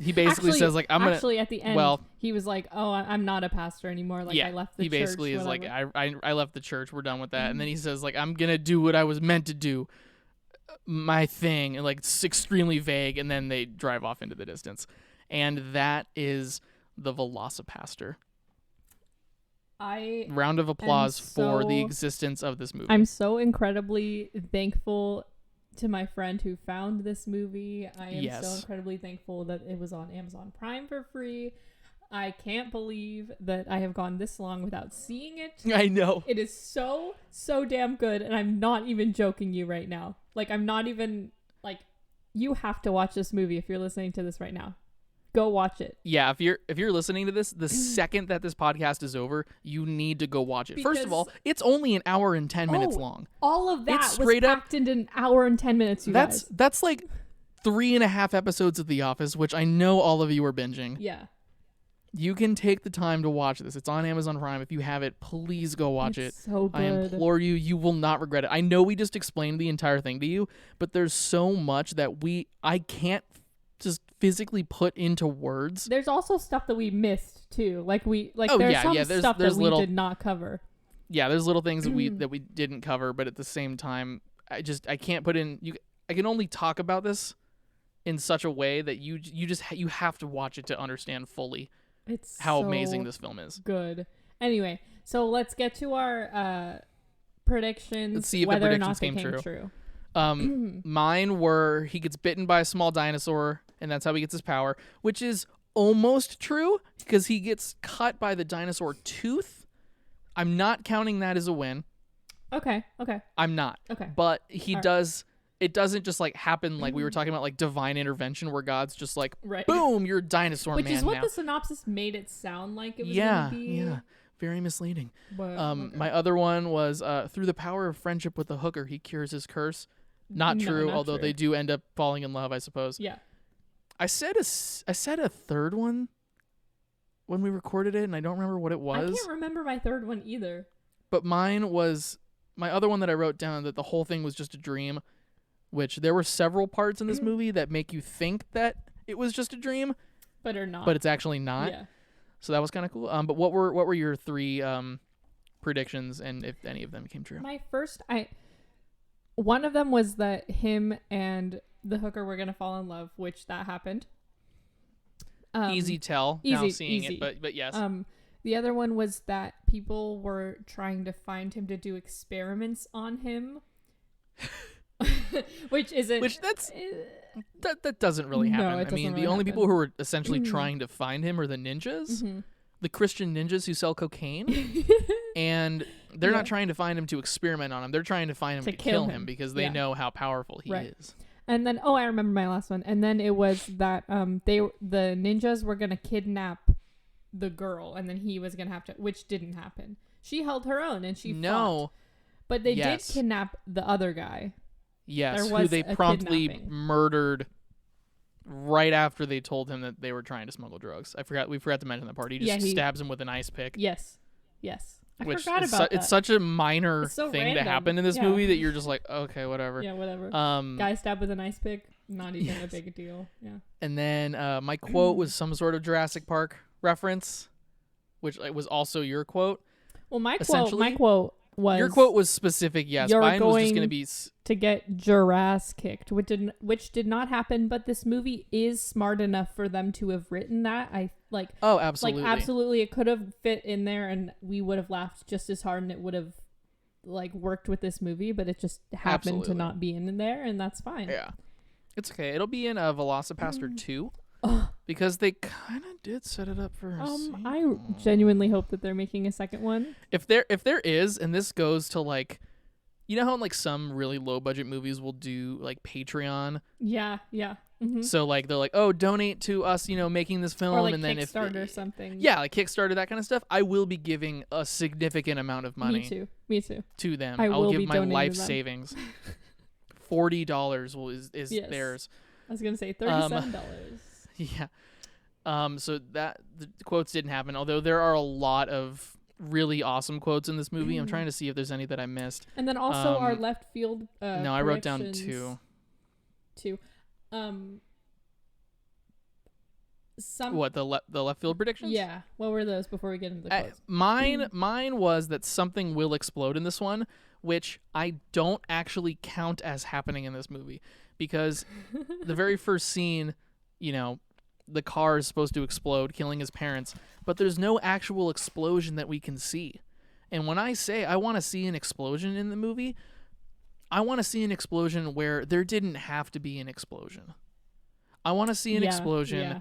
Speaker 1: He basically says like, I'm gonna.
Speaker 2: Actually, at the end, he was like, "Oh, I'm not a pastor anymore. Like, I left the church." He basically is like,
Speaker 1: I left the church. We're done with that." And then he says like, "I'm gonna do what I was meant to do, my thing," and like it's extremely vague. And then they drive off into the distance, and that is the VelociPastor. Round of applause for the existence of this movie.
Speaker 2: I'm so incredibly thankful to my friend who found this movie. I am so incredibly thankful that it was on Amazon Prime for free. I can't believe that I have gone this long without seeing it.
Speaker 1: I know.
Speaker 2: It is so damn good, and I'm not even joking you right now. Like, I'm not even, like, you have to watch this movie if you're listening to this right now. Go watch it.
Speaker 1: Yeah, if you're listening to this, the second that this podcast is over, you need to go watch it. First of all, it's only an hour and 10 minutes long.
Speaker 2: All of that
Speaker 1: It's
Speaker 2: was
Speaker 1: straight up
Speaker 2: packed into an hour and 10 minutes, you guys.
Speaker 1: That's like 3.5 episodes of The Office, which I know all of you are binging.
Speaker 2: Yeah.
Speaker 1: You can take the time to watch this. It's on Amazon Prime. If you have it, please go watch it.
Speaker 2: So good.
Speaker 1: I implore you, you will not regret it. I know we just explained the entire thing to you, but there's so much that I can't just physically put into words.
Speaker 2: There's also stuff that we missed too. There's
Speaker 1: there's
Speaker 2: stuff that we
Speaker 1: little,
Speaker 2: did not cover.
Speaker 1: Yeah, there's little things that we didn't cover, but at the same time, I can't put in I can only talk about this in such a way that you have to watch it to understand fully how amazing this film is.
Speaker 2: Good. Anyway, so let's get to our predictions.
Speaker 1: Let's see if
Speaker 2: whether
Speaker 1: the
Speaker 2: or not
Speaker 1: predictions
Speaker 2: they
Speaker 1: came
Speaker 2: came true.
Speaker 1: Mine were he gets bitten by a small dinosaur, and that's how he gets his power, which is almost true because he gets cut by the dinosaur tooth. I'm not counting that as a win.
Speaker 2: Okay.
Speaker 1: I'm not.
Speaker 2: Okay.
Speaker 1: But he does. It doesn't just like happen like we were talking about, like divine intervention where God's just like, boom, you're a dinosaur man now.
Speaker 2: Which is what the synopsis made it sound like it was going to be.
Speaker 1: Yeah. Very misleading.
Speaker 2: But,
Speaker 1: My other one was through the power of friendship with the hooker, he cures his curse. Not true, although they do end up falling in love, I suppose. Yeah. I said a third one when we recorded it, and I don't remember what it was.
Speaker 2: I can't remember my third one either.
Speaker 1: But mine was my other one that I wrote down, that the whole thing was just a dream, which there were several parts in this movie that make you think that it was just a dream,
Speaker 2: but are not.
Speaker 1: But it's actually not. Yeah. So that was kind of cool. But what were your three predictions, and if any of them came true?
Speaker 2: My first, one of them was that him and the hooker were gonna fall in love, which that happened.
Speaker 1: Easy tell now seeing it, but yes.
Speaker 2: The other one was that people were trying to find him to do experiments on him. Which that doesn't really happen. I mean, the only people who are essentially trying to find him are the ninjas, the Christian ninjas who sell cocaine, and they're not trying to find him to experiment on him. They're trying to find him to kill him because they know how powerful he is. And then, I remember my last one. And then it was that the ninjas were gonna kidnap the girl, and then he was gonna have to, which didn't happen. She held her own and she fought. But they did kidnap the other guy.
Speaker 1: Yes, who they promptly murdered right after they told him that they were trying to smuggle drugs. We forgot to mention that part. He just stabs him with an ice pick.
Speaker 2: Yes. I
Speaker 1: forgot
Speaker 2: about that.
Speaker 1: It's such a minor thing
Speaker 2: random.
Speaker 1: to happen in this movie that you're just like, okay, whatever.
Speaker 2: Yeah, whatever. Guy stabbed with an ice pick, not even a big deal. Yeah.
Speaker 1: And then my quote was some sort of Jurassic Park reference, which was also your quote.
Speaker 2: Well, my quote was,
Speaker 1: your quote was specific, yes. Mine was just going to be
Speaker 2: to get Jurassic kicked, which did not happen. But this movie is smart enough for them to have written that.
Speaker 1: Absolutely,
Speaker 2: absolutely, it could have fit in there, and we would have laughed just as hard, and it would have worked with this movie. But it just happened to not be in there, and that's fine.
Speaker 1: Yeah, it's okay. It'll be in VelociPastor 2. Because they kind of did set it up for a sequel.
Speaker 2: I genuinely hope that they're making a second one.
Speaker 1: If there is, and this goes to you know how some really low budget movies will do Patreon.
Speaker 2: Yeah. Mm-hmm.
Speaker 1: So they're like, oh, donate to us, making this film,
Speaker 2: or
Speaker 1: and then
Speaker 2: Kickstarter or something.
Speaker 1: Yeah, Kickstarter, that kind of stuff. I will be giving a significant amount of money.
Speaker 2: Me too.
Speaker 1: To them. I'll give my life savings. $40 is theirs.
Speaker 2: I was gonna say $37.
Speaker 1: Yeah. So the quotes didn't happen, although there are a lot of really awesome quotes in this movie. I'm trying to see if there's any that I missed.
Speaker 2: And then also our left field
Speaker 1: no, I wrote down two. What, the left field predictions?
Speaker 2: Yeah. What were those before we get into the quotes?
Speaker 1: Mine was that something will explode in this one, which I don't actually count as happening in this movie, because the very first scene, the car is supposed to explode, killing his parents, but there's no actual explosion that we can see. And when I say I want to see an explosion in the movie, I want to see an explosion where there didn't have to be an explosion. I want to see an explosion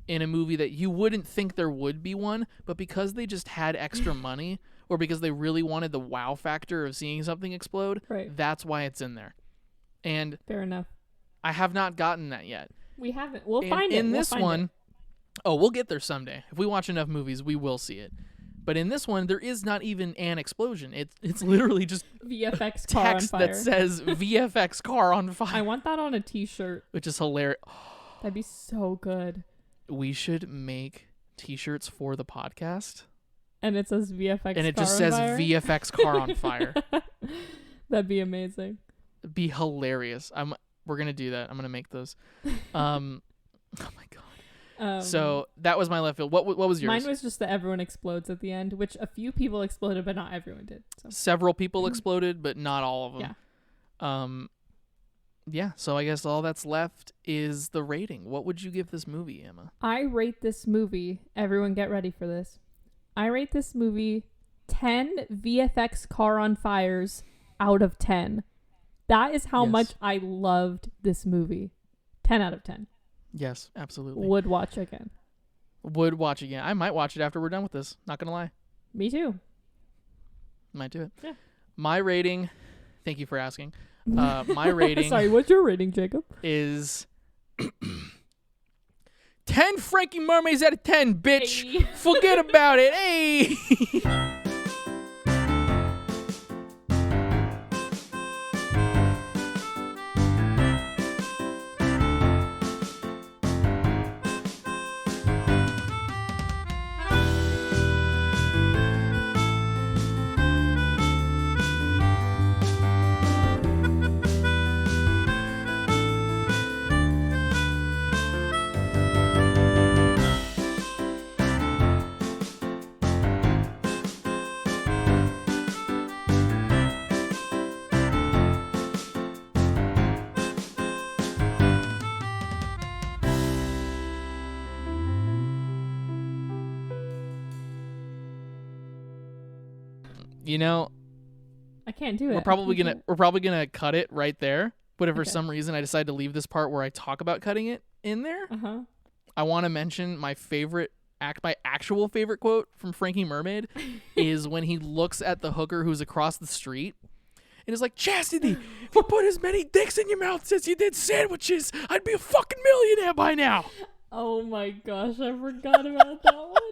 Speaker 1: in a movie that you wouldn't think there would be one, but because they just had extra money, or because they really wanted the wow factor of seeing something explode, that's why it's in there. And
Speaker 2: fair enough.
Speaker 1: I have not gotten that yet.
Speaker 2: We haven't. We'll find it.
Speaker 1: In this one, Oh, we'll get there someday. If we watch enough movies, we will see it. But in this one, there is not even an explosion. It's literally just
Speaker 2: VFX car on
Speaker 1: text
Speaker 2: fire.
Speaker 1: that says VFX car on fire.
Speaker 2: I want that on a t-shirt.
Speaker 1: Which is hilarious.
Speaker 2: That'd be so good.
Speaker 1: We should make t-shirts for the podcast.
Speaker 2: And it says VFX
Speaker 1: And it
Speaker 2: car
Speaker 1: just
Speaker 2: on
Speaker 1: says
Speaker 2: fire?
Speaker 1: VFX car on fire.
Speaker 2: That'd be amazing.
Speaker 1: It'd be hilarious. We're going to do that. I'm going to make those. Oh my God. So that was my left field. What was yours?
Speaker 2: Mine was just that everyone explodes at the end, which a few people exploded, but not everyone did. So.
Speaker 1: Several people exploded, but not all of them.
Speaker 2: Yeah.
Speaker 1: Yeah, so I guess all that's left is the rating. What would you give this movie, Emma?
Speaker 2: I rate this movie, everyone get ready for this. I rate this movie 10 VFX car on fires out of 10. That is how much I loved this movie. 10 out of 10.
Speaker 1: Yes, absolutely.
Speaker 2: Would watch again.
Speaker 1: Would watch again. I might watch it after we're done with this. Not going to lie.
Speaker 2: Me too.
Speaker 1: Might do it.
Speaker 2: Yeah.
Speaker 1: My rating, thank you for asking. My rating
Speaker 2: Sorry, what's your rating, Jacob?
Speaker 1: is 10 Frankie Mermaids out of 10, bitch.
Speaker 2: Hey.
Speaker 1: Forget about it. Hey. You know,
Speaker 2: I can't do it.
Speaker 1: we're probably gonna cut it right there. But if for some reason I decide to leave this part where I talk about cutting it in there, I want to mention my actual favorite quote from Frankie Mermaid is when he looks at the hooker who's across the street and is like, "Chastity, if you put as many dicks in your mouth as you did sandwiches, I'd be a fucking millionaire by now."
Speaker 2: Oh my gosh, I forgot about that one.